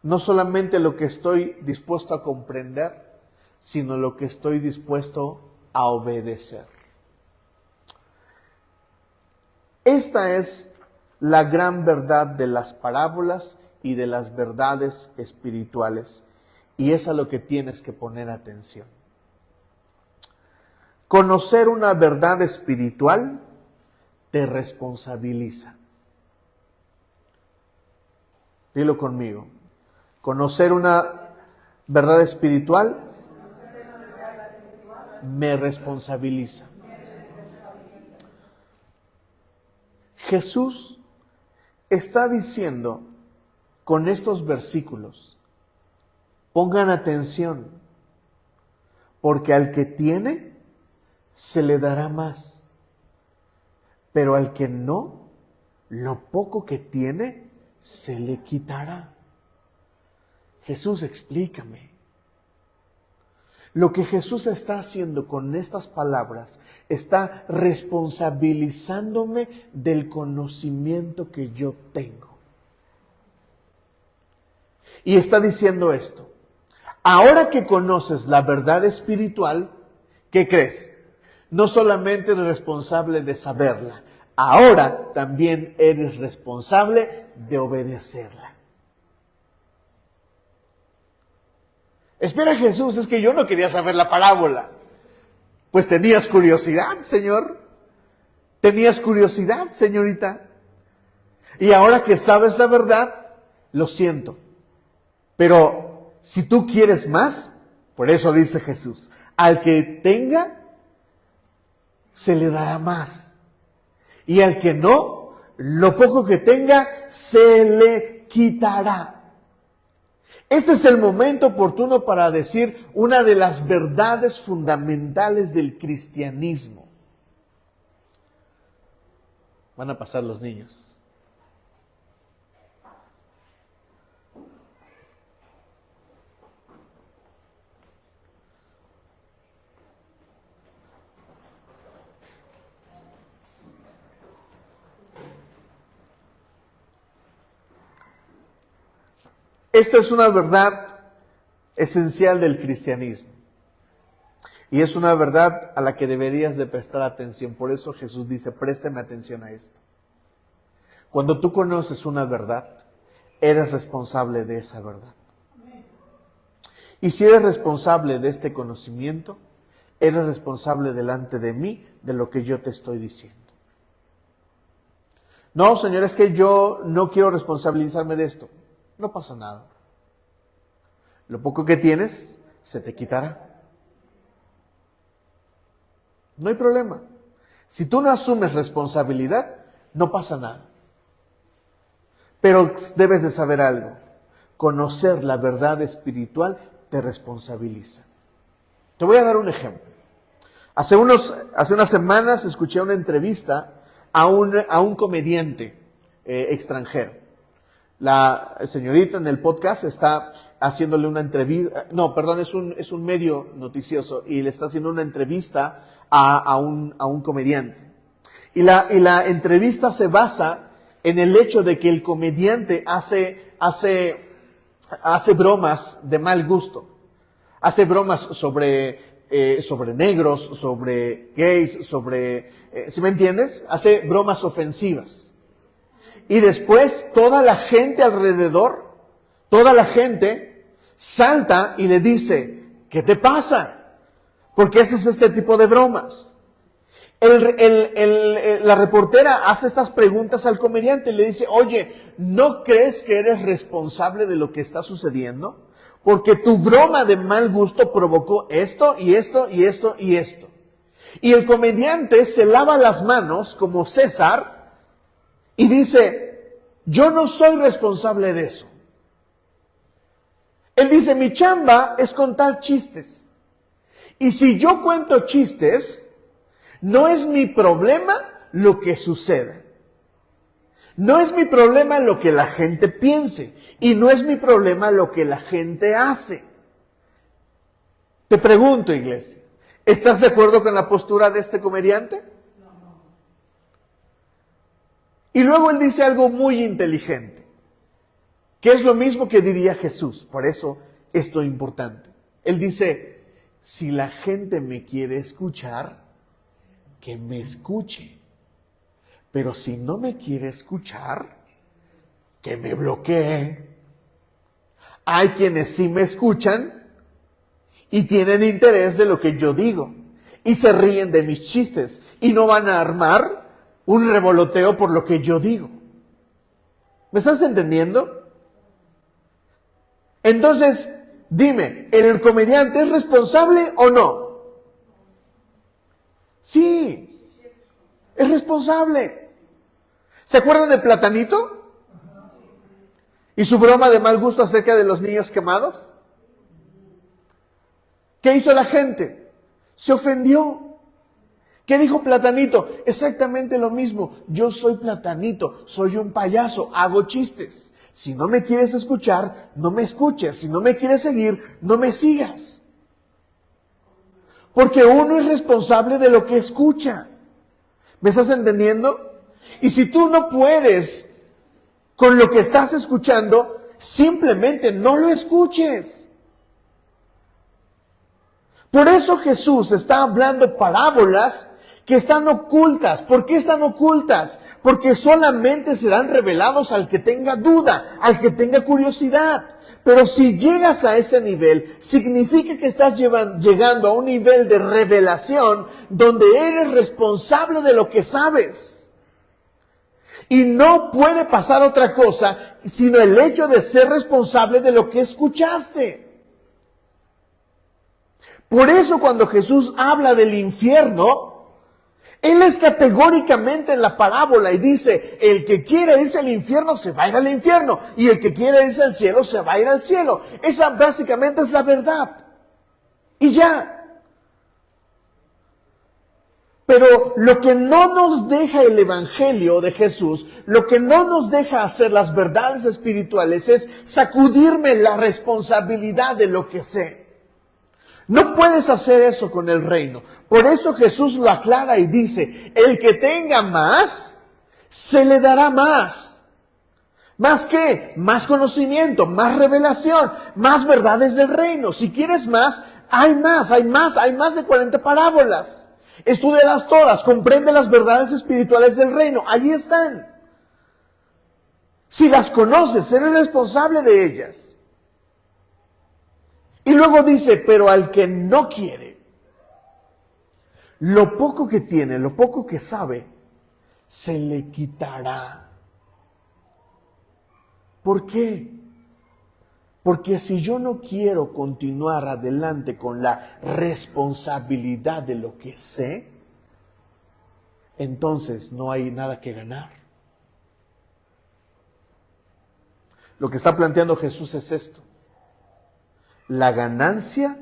no solamente lo que estoy dispuesto a comprender, sino lo que estoy dispuesto a obedecer. Esta es la gran verdad de las parábolas y de las verdades espirituales, y es a lo que tienes que poner atención. Conocer una verdad espiritual te responsabiliza. Dilo conmigo. Conocer una verdad espiritual me responsabiliza. Jesús está diciendo con estos versículos, pongan atención, porque al que tiene, se le dará más, pero al que no, lo poco que tiene, se le quitará. Jesús, explícame. Lo que Jesús está haciendo con estas palabras, está responsabilizándome del conocimiento que yo tengo. Y está diciendo esto: ahora que conoces la verdad espiritual, ¿qué crees? No solamente eres responsable de saberla, ahora también eres responsable de obedecerla. Espera, Jesús, es que yo no quería saber la parábola. Pues tenías curiosidad, Señor. Tenías curiosidad, señorita. Y ahora que sabes la verdad, lo siento. Pero si tú quieres más, por eso dice Jesús, al que tenga, se le dará más. Y al que no, lo poco que tenga, se le quitará. Este es el momento oportuno para decir una de las verdades fundamentales del cristianismo. Van a pasar los niños. Esta es una verdad esencial del cristianismo. Y es una verdad a la que deberías de prestar atención. Por eso Jesús dice, présteme atención a esto. Cuando tú conoces una verdad, eres responsable de esa verdad. Y si eres responsable de este conocimiento, eres responsable delante de mí de lo que yo te estoy diciendo. No, Señor, es que yo no quiero responsabilizarme de esto. No pasa nada. Lo poco que tienes, se te quitará. No hay problema. Si tú no asumes responsabilidad, no pasa nada. Pero debes de saber algo. Conocer la verdad espiritual te responsabiliza. Te voy a dar un ejemplo. Hace unas semanas escuché una entrevista a un comediante extranjero. La señorita en el podcast está haciéndole una entrevista, es un medio noticioso y le está haciendo una entrevista a un comediante. Y la entrevista se basa en el hecho de que el comediante hace bromas de mal gusto. Hace bromas sobre negros, sobre gays, ¿sí me entiendes? Hace bromas ofensivas. Y después toda la gente alrededor, toda la gente salta y le dice, ¿qué te pasa? ¿Por qué haces este tipo de bromas? La reportera hace estas preguntas al comediante y le dice, oye, ¿no crees que eres responsable de lo que está sucediendo? Porque tu broma de mal gusto provocó esto y esto y esto y esto. Y el comediante se lava las manos como César y dice, yo no soy responsable de eso. Él dice, mi chamba es contar chistes. Y si yo cuento chistes, no es mi problema lo que sucede. No es mi problema lo que la gente piense. Y no es mi problema lo que la gente hace. Te pregunto, iglesia, ¿estás de acuerdo con la postura de este comediante? Y luego él dice algo muy inteligente, que es lo mismo que diría Jesús. Por eso esto es importante. Él dice, si la gente me quiere escuchar, que me escuche. Pero si no me quiere escuchar, que me bloquee. Hay quienes sí me escuchan y tienen interés de lo que yo digo y se ríen de mis chistes y no van a armar un revoloteo por lo que yo digo. ¿Me estás entendiendo? Entonces, dime, ¿el comediante es responsable o no? Sí, es responsable. ¿Se acuerdan de Platanito? ¿Y su broma de mal gusto acerca de los niños quemados? ¿Qué hizo la gente? Se ofendió. ¿Qué dijo Platanito? Exactamente lo mismo. Yo soy Platanito, soy un payaso, hago chistes. Si no me quieres escuchar, no me escuches. Si no me quieres seguir, no me sigas. Porque uno es responsable de lo que escucha. ¿Me estás entendiendo? Y si tú no puedes con lo que estás escuchando, simplemente no lo escuches. Por eso Jesús está hablando parábolas que están ocultas. ¿Por qué están ocultas? Porque solamente serán revelados al que tenga duda, al que tenga curiosidad. Pero si llegas a ese nivel, significa que estás llegando a un nivel de revelación donde eres responsable de lo que sabes. Y no puede pasar otra cosa sino el hecho de ser responsable de lo que escuchaste. Por eso cuando Jesús habla del infierno, Él es categóricamente en la parábola y dice, el que quiere irse al infierno se va a ir al infierno y el que quiere irse al cielo se va a ir al cielo. Esa básicamente es la verdad. Y ya. Pero lo que no nos deja el Evangelio de Jesús, lo que no nos deja hacer las verdades espirituales es sacudirme la responsabilidad de lo que sé. No puedes hacer eso con el reino. Por eso Jesús lo aclara y dice, el que tenga más, se le dará más. ¿Más qué? Más conocimiento, más revelación, más verdades del reino. Si quieres más, hay más de 40 parábolas. Estúdialas todas, comprende las verdades espirituales del reino. Allí están. Si las conoces, eres responsable de ellas. Y luego dice, pero al que no quiere, lo poco que tiene, lo poco que sabe, se le quitará. ¿Por qué? Porque si yo no quiero continuar adelante con la responsabilidad de lo que sé, entonces no hay nada que ganar. Lo que está planteando Jesús es esto. La ganancia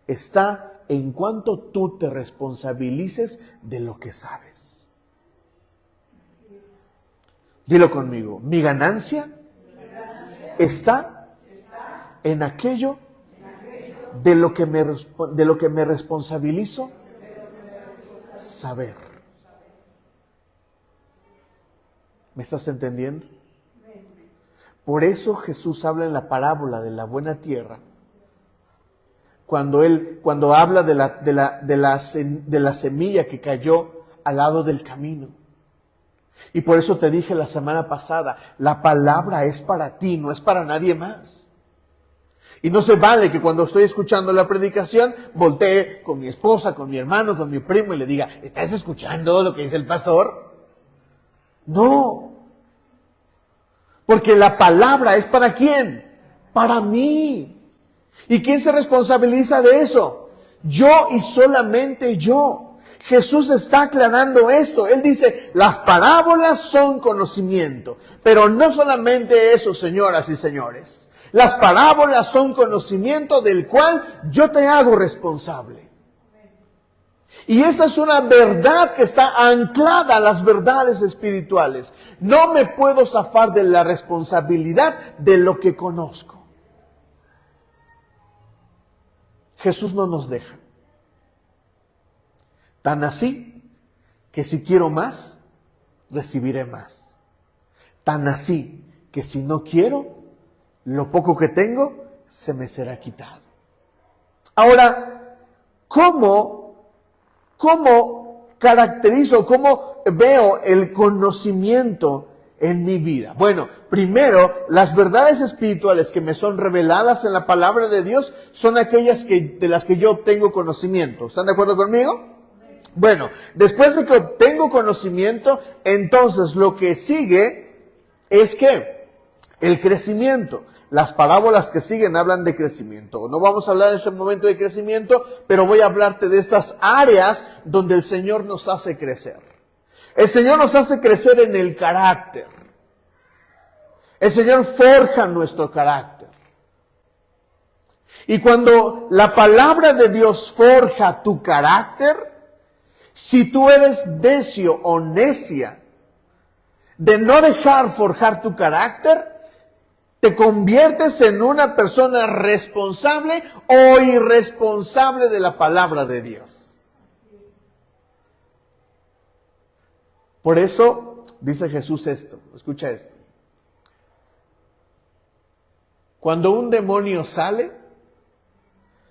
está en cuanto tú te responsabilices de lo que sabes. Dilo conmigo. Mi ganancia está en aquello de lo que me responsabilizo saber. ¿Me estás entendiendo? Por eso Jesús habla en la parábola de la buena tierra. Cuando habla de la semilla que cayó al lado del camino. Y por eso te dije la semana pasada, la palabra es para ti, no es para nadie más. Y no se vale que cuando estoy escuchando la predicación, voltee con mi esposa, con mi hermano, con mi primo y le diga, ¿estás escuchando lo que dice el pastor? No. Porque la palabra es para ¿quién? Para mí. ¿Y quién se responsabiliza de eso? Yo y solamente yo. Jesús está aclarando esto. Él dice, las parábolas son conocimiento. Pero no solamente eso, señoras y señores. Las parábolas son conocimiento del cual yo te hago responsable. Y esa es una verdad que está anclada a las verdades espirituales. No me puedo zafar de la responsabilidad de lo que conozco. Jesús no nos deja. Tan así que si quiero más, recibiré más. Tan así que si no quiero, lo poco que tengo se me será quitado. Ahora, ¿cómo caracterizo, cómo veo el conocimiento en mi vida? Bueno, primero, las verdades espirituales que me son reveladas en la palabra de Dios son aquellas de las que yo obtengo conocimiento. ¿Están de acuerdo conmigo? Bueno, después de que obtengo conocimiento, entonces lo que sigue es que el crecimiento. Las parábolas que siguen hablan de crecimiento. No vamos a hablar en este momento de crecimiento, pero voy a hablarte de estas áreas donde el Señor nos hace crecer. El Señor nos hace crecer en el carácter. El Señor forja nuestro carácter. Y cuando la palabra de Dios forja tu carácter, si tú eres necio o necia de no dejar forjar tu carácter, te conviertes en una persona responsable o irresponsable de la palabra de Dios. Por eso dice Jesús esto, escucha esto. Cuando un demonio sale,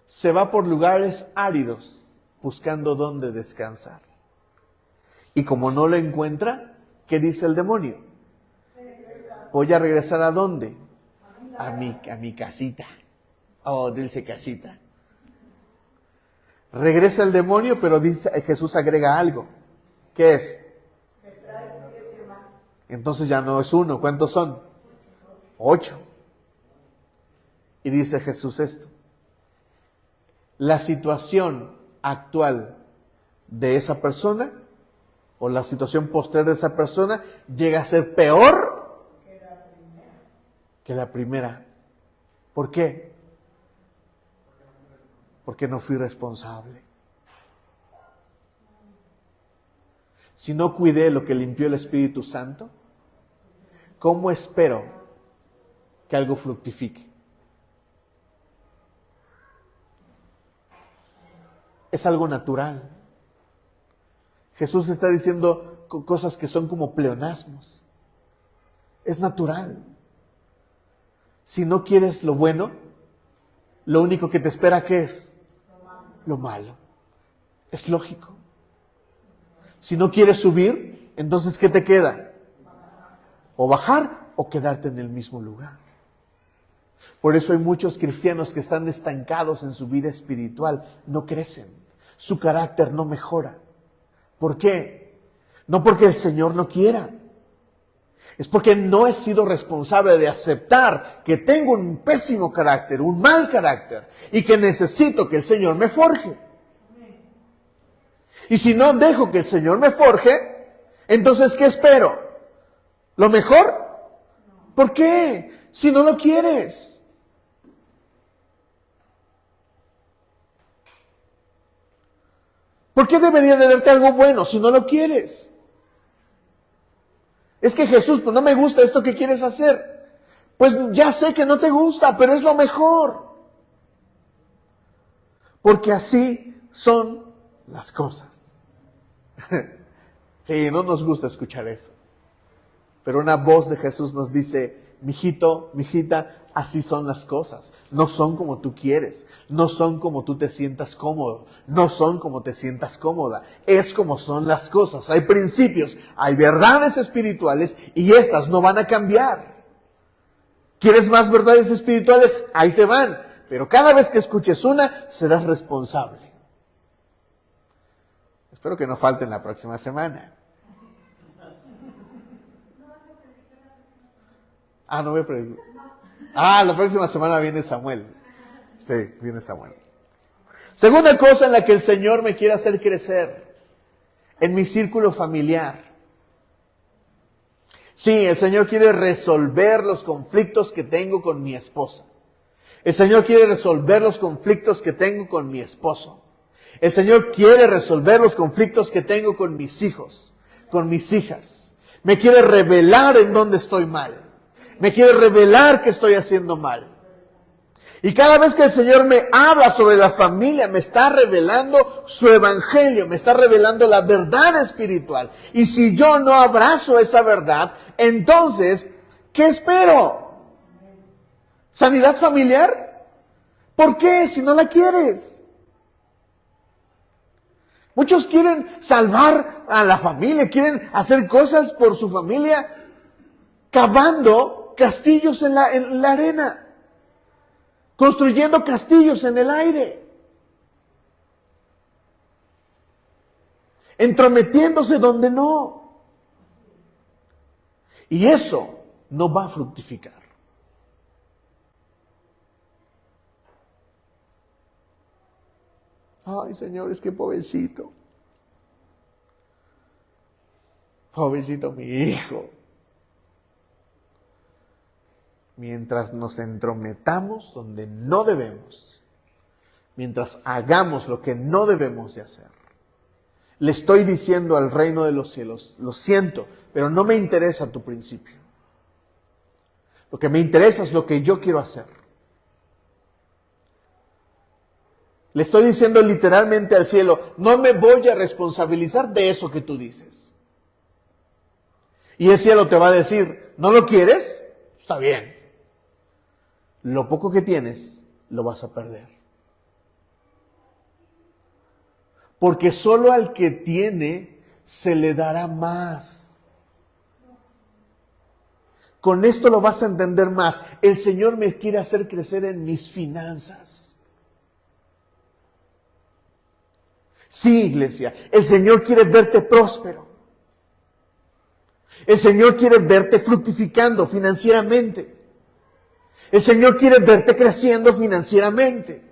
se va por lugares áridos buscando dónde descansar. Y como no lo encuentra, ¿qué dice el demonio? Voy a regresar ¿a dónde? A mi casita. Oh, dulce casita. Regresa el demonio, pero Jesús agrega algo. ¿Qué es? Entonces ya no es uno. ¿Cuántos son? 8. Y dice Jesús esto. La situación actual de esa persona o la situación posterior de esa persona llega a ser peor que la primera. ¿Por qué? Porque no fui responsable. Si no cuidé lo que limpió el Espíritu Santo, ¿cómo espero que algo fructifique? Es algo natural. Jesús está diciendo cosas que son como pleonasmos. Es natural. Si no quieres lo bueno, lo único que te espera, ¿qué es? Lo malo. Es lógico. Si no quieres subir, entonces ¿qué te queda? O bajar o quedarte en el mismo lugar. Por eso hay muchos cristianos que están estancados en su vida espiritual, no crecen, su carácter no mejora. ¿Por qué? No porque el Señor no quiera, es porque no he sido responsable de aceptar que tengo un pésimo carácter, un mal carácter, y que necesito que el Señor me forje. Y si no dejo que el Señor me forje, Entonces, ¿qué espero? ¿Lo mejor? ¿Por qué? Si no lo quieres. ¿Por qué debería de darte algo bueno si no lo quieres? Es que Jesús, pues no me gusta esto que quieres hacer. Pues ya sé que no te gusta, pero es lo mejor. Porque así son las cosas. Sí, no nos gusta escuchar eso. Pero una voz de Jesús nos dice, mijito, mijita, así son las cosas. No son como tú quieres. No son como tú te sientas cómodo. No son como te sientas cómoda. Es como son las cosas. Hay principios, hay verdades espirituales y estas no van a cambiar. ¿Quieres más verdades espirituales? Ahí te van. Pero cada vez que escuches una, serás responsable. Espero que no falten la próxima semana. No voy a predicar. La próxima semana viene Samuel. Sí, viene Samuel. Segunda cosa en la que el Señor me quiere hacer crecer, en mi círculo familiar. Sí, el Señor quiere resolver los conflictos que tengo con mi esposa. El Señor quiere resolver los conflictos que tengo con mi esposo. El Señor quiere resolver los conflictos que tengo con mis hijos, con mis hijas. Me quiere revelar en dónde estoy mal. Me quiere revelar que estoy haciendo mal. Y cada vez que el Señor me habla sobre la familia, me está revelando su evangelio, me está revelando la verdad espiritual. Y si yo no abrazo esa verdad, entonces, ¿qué espero? ¿Sanidad familiar? ¿Por qué? Si no la quieres. Muchos quieren salvar a la familia, quieren hacer cosas por su familia, cavando castillos en la arena, construyendo castillos en el aire, entrometiéndose donde no. Y eso no va a fructificar. Ay, Señor, es que pobrecito. Pobrecito mi hijo. Mientras nos entrometamos donde no debemos, mientras hagamos lo que no debemos de hacer, le estoy diciendo al reino de los cielos, lo siento, pero no me interesa tu principio. Lo que me interesa es lo que yo quiero hacer. Le estoy diciendo literalmente al cielo, no me voy a responsabilizar de eso que tú dices. Y el cielo te va a decir, ¿no lo quieres? Está bien. Lo poco que tienes, lo vas a perder. Porque solo al que tiene, se le dará más. Con esto lo vas a entender más. El Señor me quiere hacer crecer en mis finanzas. Sí, iglesia, el Señor quiere verte próspero. El Señor quiere verte fructificando financieramente. El Señor quiere verte creciendo financieramente.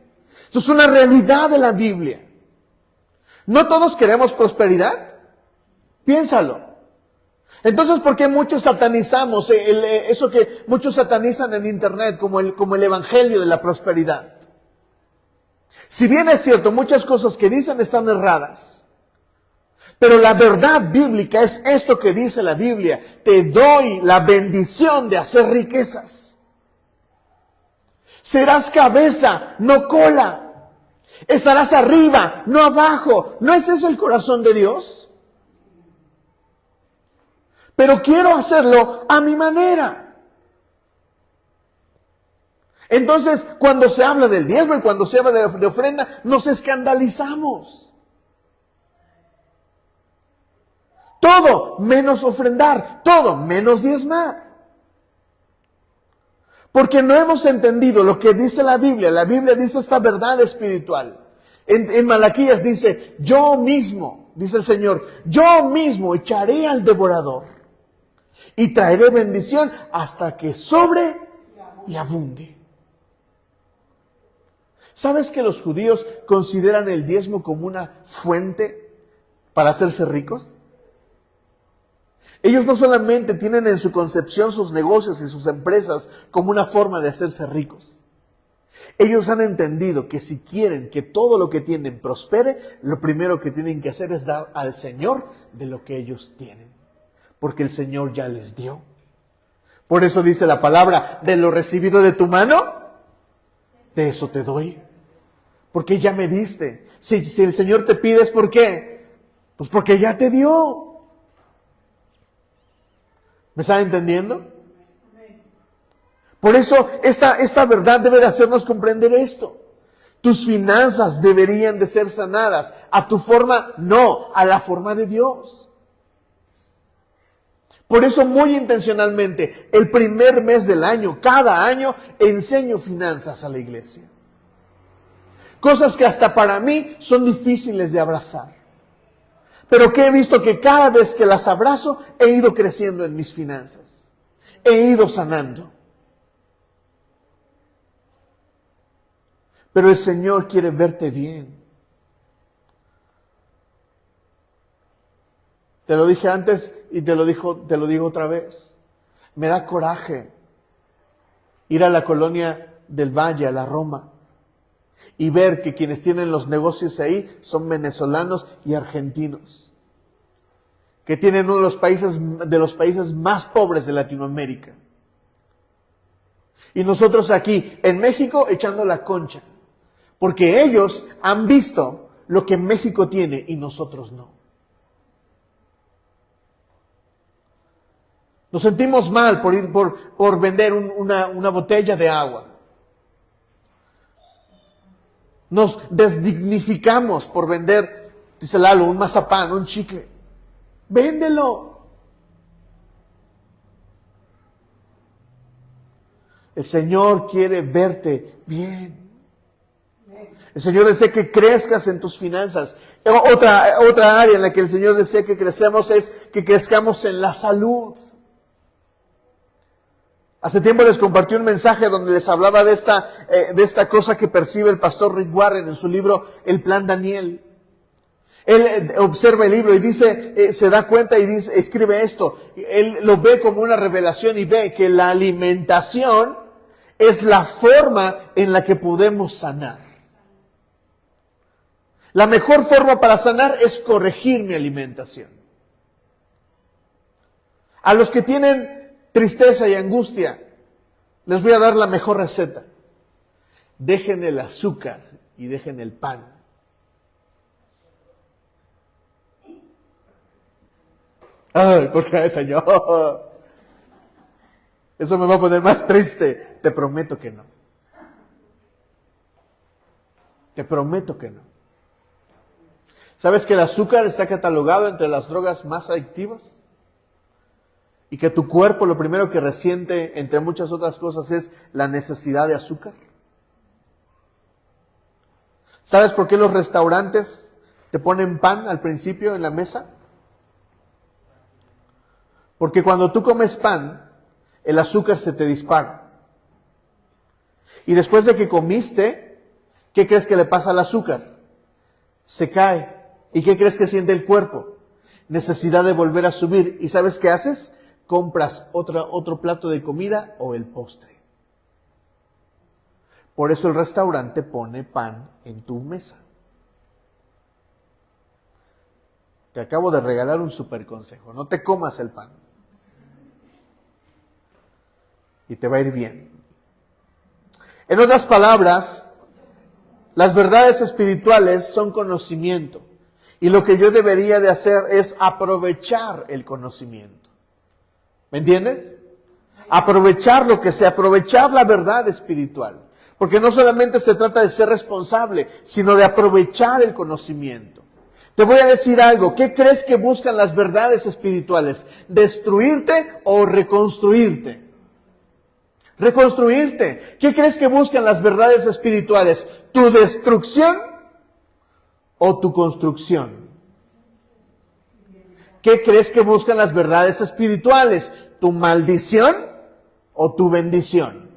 Eso es una realidad de la Biblia. ¿No todos queremos prosperidad? Piénsalo. Entonces, ¿por qué muchos satanizamos eso que muchos satanizan en internet como el evangelio de la prosperidad? Si bien es cierto, muchas cosas que dicen están erradas, pero la verdad bíblica es esto que dice la Biblia: te doy la bendición de hacer riquezas. Serás cabeza, no cola. Estarás arriba, no abajo. ¿No es ese el corazón de Dios? Pero quiero hacerlo a mi manera. Entonces, cuando se habla del diezmo y cuando se habla de ofrenda, nos escandalizamos. Todo menos ofrendar, todo menos diezmar. Porque no hemos entendido lo que dice la Biblia. La Biblia dice esta verdad espiritual. En Malaquías dice, yo mismo, dice el Señor, yo mismo echaré al devorador y traeré bendición hasta que sobre y abunde. ¿Sabes que los judíos consideran el diezmo como una fuente para hacerse ricos? Ellos no solamente tienen en su concepción sus negocios y sus empresas como una forma de hacerse ricos. Ellos han entendido que si quieren que todo lo que tienen prospere, lo primero que tienen que hacer es dar al Señor de lo que ellos tienen. Porque el Señor ya les dio. Por eso dice la palabra, de lo recibido de tu mano, de eso te doy. Porque ya me diste. Si el Señor te pide, ¿es por qué? Pues porque ya te dio. ¿Me están entendiendo? Por eso esta verdad debe de hacernos comprender esto. Tus finanzas deberían de ser sanadas. A tu forma, no, a la forma de Dios. Por eso muy intencionalmente, el primer mes del año, cada año, enseño finanzas a la iglesia. Cosas que hasta para mí son difíciles de abrazar. Pero que he visto que cada vez que las abrazo, he ido creciendo en mis finanzas. He ido sanando. Pero el Señor quiere verte bien. Te lo dije antes y te lo digo otra vez. Me da coraje ir a la colonia del Valle, a la Roma, y ver que quienes tienen los negocios ahí son venezolanos y argentinos, que tienen uno de los países más pobres de Latinoamérica. Y nosotros aquí, en México, echando la concha. Porque ellos han visto lo que México tiene y nosotros no. Nos sentimos mal por vender una botella de agua. Nos desdignificamos por vender, dice Lalo, un mazapán, un chicle. Véndelo. El Señor quiere verte bien. El Señor desea que crezcas en tus finanzas. Otra área en la que el Señor desea que crezcamos es que crezcamos en la salud. Hace tiempo les compartí un mensaje donde les hablaba de esta cosa que percibe el pastor Rick Warren en su libro El Plan Daniel. Él observa el libro y dice, se da cuenta y dice, escribe esto. Él lo ve como una revelación y ve que la alimentación es la forma en la que podemos sanar. La mejor forma para sanar es corregir mi alimentación. A los que tienen tristeza y angustia, les voy a dar la mejor receta. Dejen el azúcar y dejen el pan. Ay, ¿por qué, Señor? Eso me va a poner más triste. Te prometo que no. Te prometo que no. ¿Sabes que el azúcar está catalogado entre las drogas más adictivas? Y que tu cuerpo lo primero que resiente, entre muchas otras cosas, es la necesidad de azúcar. ¿Sabes por qué los restaurantes te ponen pan al principio en la mesa? Porque cuando tú comes pan, el azúcar se te dispara. Y después de que comiste, ¿qué crees que le pasa al azúcar? Se cae. ¿Y qué crees que siente el cuerpo? Necesidad de volver a subir. ¿Y sabes qué haces? Compras otro plato de comida o el postre. Por eso el restaurante pone pan en tu mesa. Te acabo de regalar un super consejo. No te comas el pan. Y te va a ir bien. En otras palabras, las verdades espirituales son conocimiento. Y lo que yo debería de hacer es aprovechar el conocimiento. ¿Me entiendes? Aprovechar lo que sea, aprovechar la verdad espiritual. Porque no solamente se trata de ser responsable, sino de aprovechar el conocimiento. Te voy a decir algo. ¿Qué crees que buscan las verdades espirituales? ¿Destruirte o reconstruirte? Reconstruirte. ¿Qué crees que buscan las verdades espirituales? ¿Tu destrucción o tu construcción? ¿Qué crees que buscan las verdades espirituales? ¿Tu maldición o tu bendición?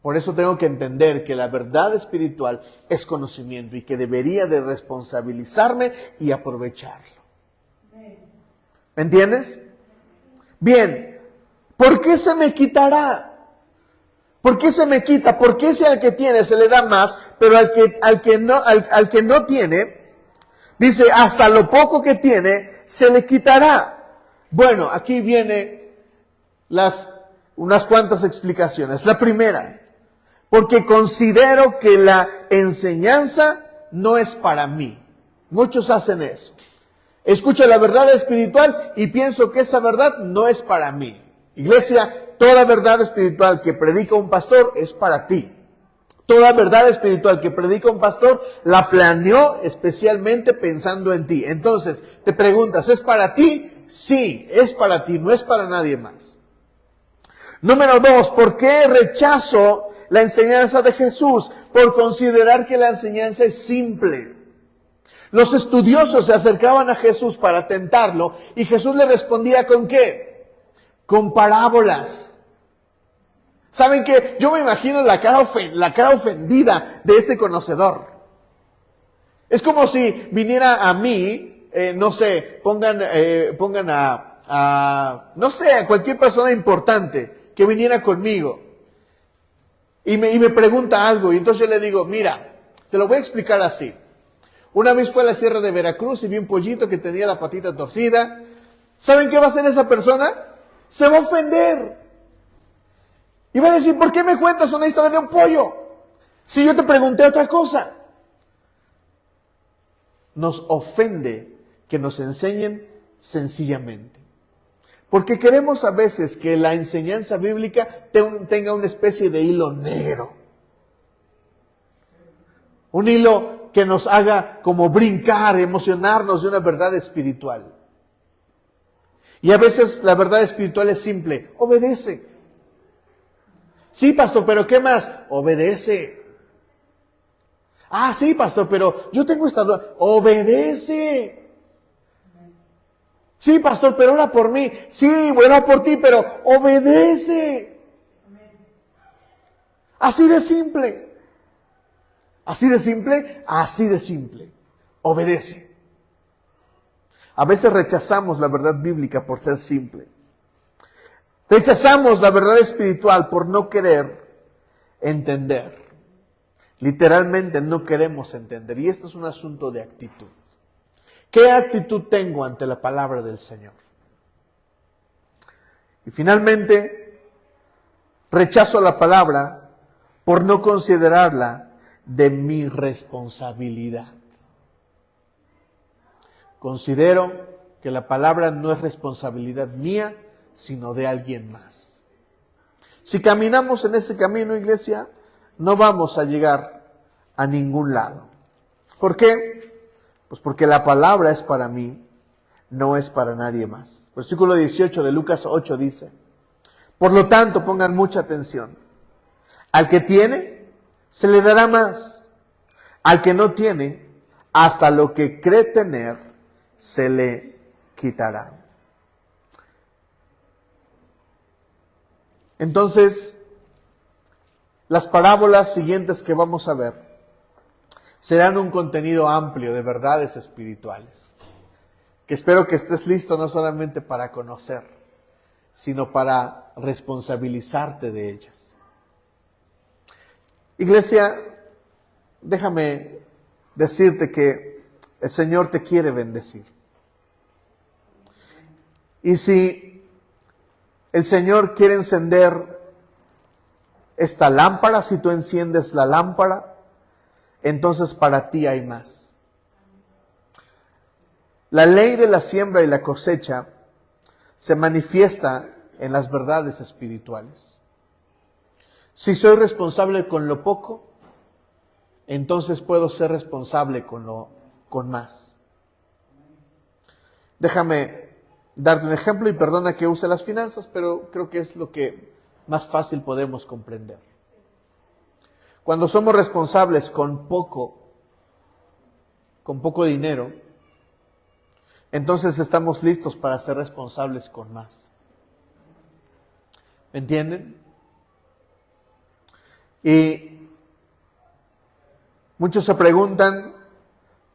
Por eso tengo que entender que la verdad espiritual es conocimiento y que debería de responsabilizarme y aprovecharlo. ¿Me entiendes? Bien, ¿por qué se me quitará? ¿Por qué se me quita? ¿Por qué si al que tiene se le da más, pero al que no tiene, dice, hasta lo poco que tiene, se le quitará? Bueno, aquí viene unas cuantas explicaciones. La primera, porque considero que la enseñanza no es para mí. Muchos hacen eso. Escucho la verdad espiritual y pienso que esa verdad no es para mí. Iglesia, toda verdad espiritual que predica un pastor es para ti. Toda verdad espiritual que predica un pastor la planeó especialmente pensando en ti. Entonces, te preguntas, ¿es para ti? Sí, es para ti, no es para nadie más. Número 2, ¿por qué rechazo la enseñanza de Jesús? Por considerar que la enseñanza es simple. Los estudiosos se acercaban a Jesús para tentarlo y Jesús le respondía ¿con qué? Con parábolas. ¿Saben qué? Yo me imagino la cara ofendida de ese conocedor. Es como si viniera a mí, no sé, pongan no sé, a cualquier persona importante que viniera conmigo y me pregunta algo y entonces yo le digo, mira, te lo voy a explicar así. Una vez fue a la Sierra de Veracruz y vi un pollito que tenía la patita torcida. ¿Saben qué va a hacer esa persona? Se va a ofender. Y va a decir, ¿por qué me cuentas una historia de un pollo? Si yo te pregunté otra cosa. Nos ofende que nos enseñen sencillamente. Porque queremos a veces que la enseñanza bíblica tenga una especie de hilo negro. Un hilo que nos haga como brincar, emocionarnos de una verdad espiritual. Y a veces la verdad espiritual es simple, obedece. Sí, pastor, pero ¿qué más? Obedece. Ah, sí, pastor, pero yo tengo esta duda. Obedece. Sí, pastor, pero ora por mí. Sí, voy a orar por ti, pero obedece. Así de simple. Así de simple, así de simple. Obedece. A veces rechazamos la verdad bíblica por ser simple. Rechazamos la verdad espiritual por no querer entender. Literalmente no queremos entender. Y esto es un asunto de actitud. ¿Qué actitud tengo ante la palabra del Señor? Y finalmente, rechazo la palabra por no considerarla de mi responsabilidad. Considero que la palabra no es responsabilidad mía, sino de alguien más. Si caminamos en ese camino, iglesia, no vamos a llegar a ningún lado. ¿Por qué? Pues porque la palabra es para mí, no es para nadie más. Versículo 18 de Lucas 8 dice, por lo tanto, pongan mucha atención. Al que tiene, se le dará más. Al que no tiene, hasta lo que cree tener, se le quitará. Entonces, las parábolas siguientes que vamos a ver serán un contenido amplio de verdades espirituales, que espero que estés listo no solamente para conocer, sino para responsabilizarte de ellas. Iglesia, déjame decirte que el Señor te quiere bendecir. Y si el Señor quiere encender esta lámpara, si tú enciendes la lámpara, entonces para ti hay más. La ley de la siembra y la cosecha se manifiesta en las verdades espirituales. Si soy responsable con lo poco, entonces puedo ser responsable con más. Déjame darte un ejemplo y perdona que use las finanzas, pero creo que es lo que más fácil podemos comprender. Cuando somos responsables con poco dinero, entonces estamos listos para ser responsables con más. ¿Me entienden? Y muchos se preguntan,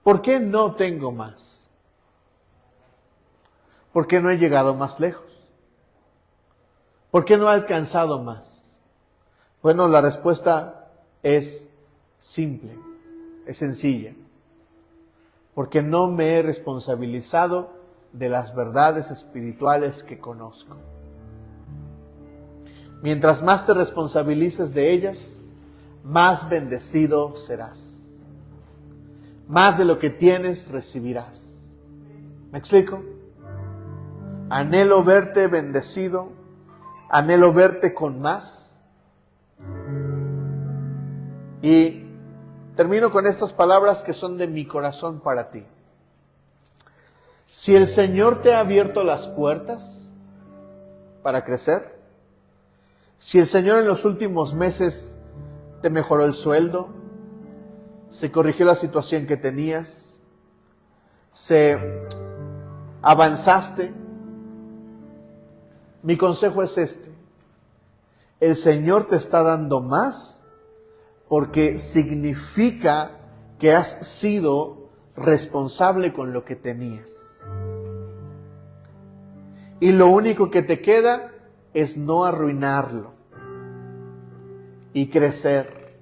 ¿por qué no tengo más? ¿Por qué no he llegado más lejos? ¿Por qué no he alcanzado más? Bueno, la respuesta es simple, es sencilla. Porque no me he responsabilizado de las verdades espirituales que conozco. Mientras más te responsabilices de ellas, más bendecido serás. Más de lo que tienes recibirás. ¿Me explico? Anhelo verte bendecido, anhelo verte con más. Y termino con estas palabras que son de mi corazón para ti. Si el Señor te ha abierto las puertas para crecer, si el Señor en los últimos meses te mejoró el sueldo, se corrigió la situación que tenías, se avanzaste, mi consejo es este: el Señor te está dando más porque significa que has sido responsable con lo que tenías. Y lo único que te queda es no arruinarlo y crecer.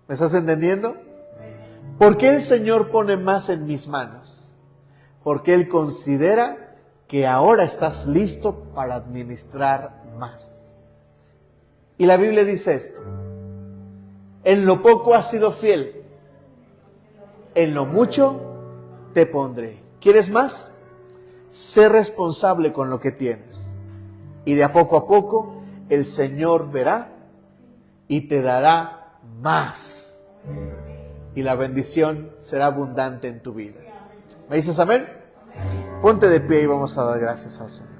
¿Me estás entendiendo? ¿Por qué el Señor pone más en mis manos? Porque Él considera que ahora estás listo para administrar más. Y la Biblia dice esto: en lo poco has sido fiel, en lo mucho te pondré. ¿Quieres más? Sé responsable con lo que tienes. Y de a poco el Señor verá y te dará más. Y la bendición será abundante en tu vida. ¿Me dices amén? Ponte de pie y vamos a dar gracias al Señor.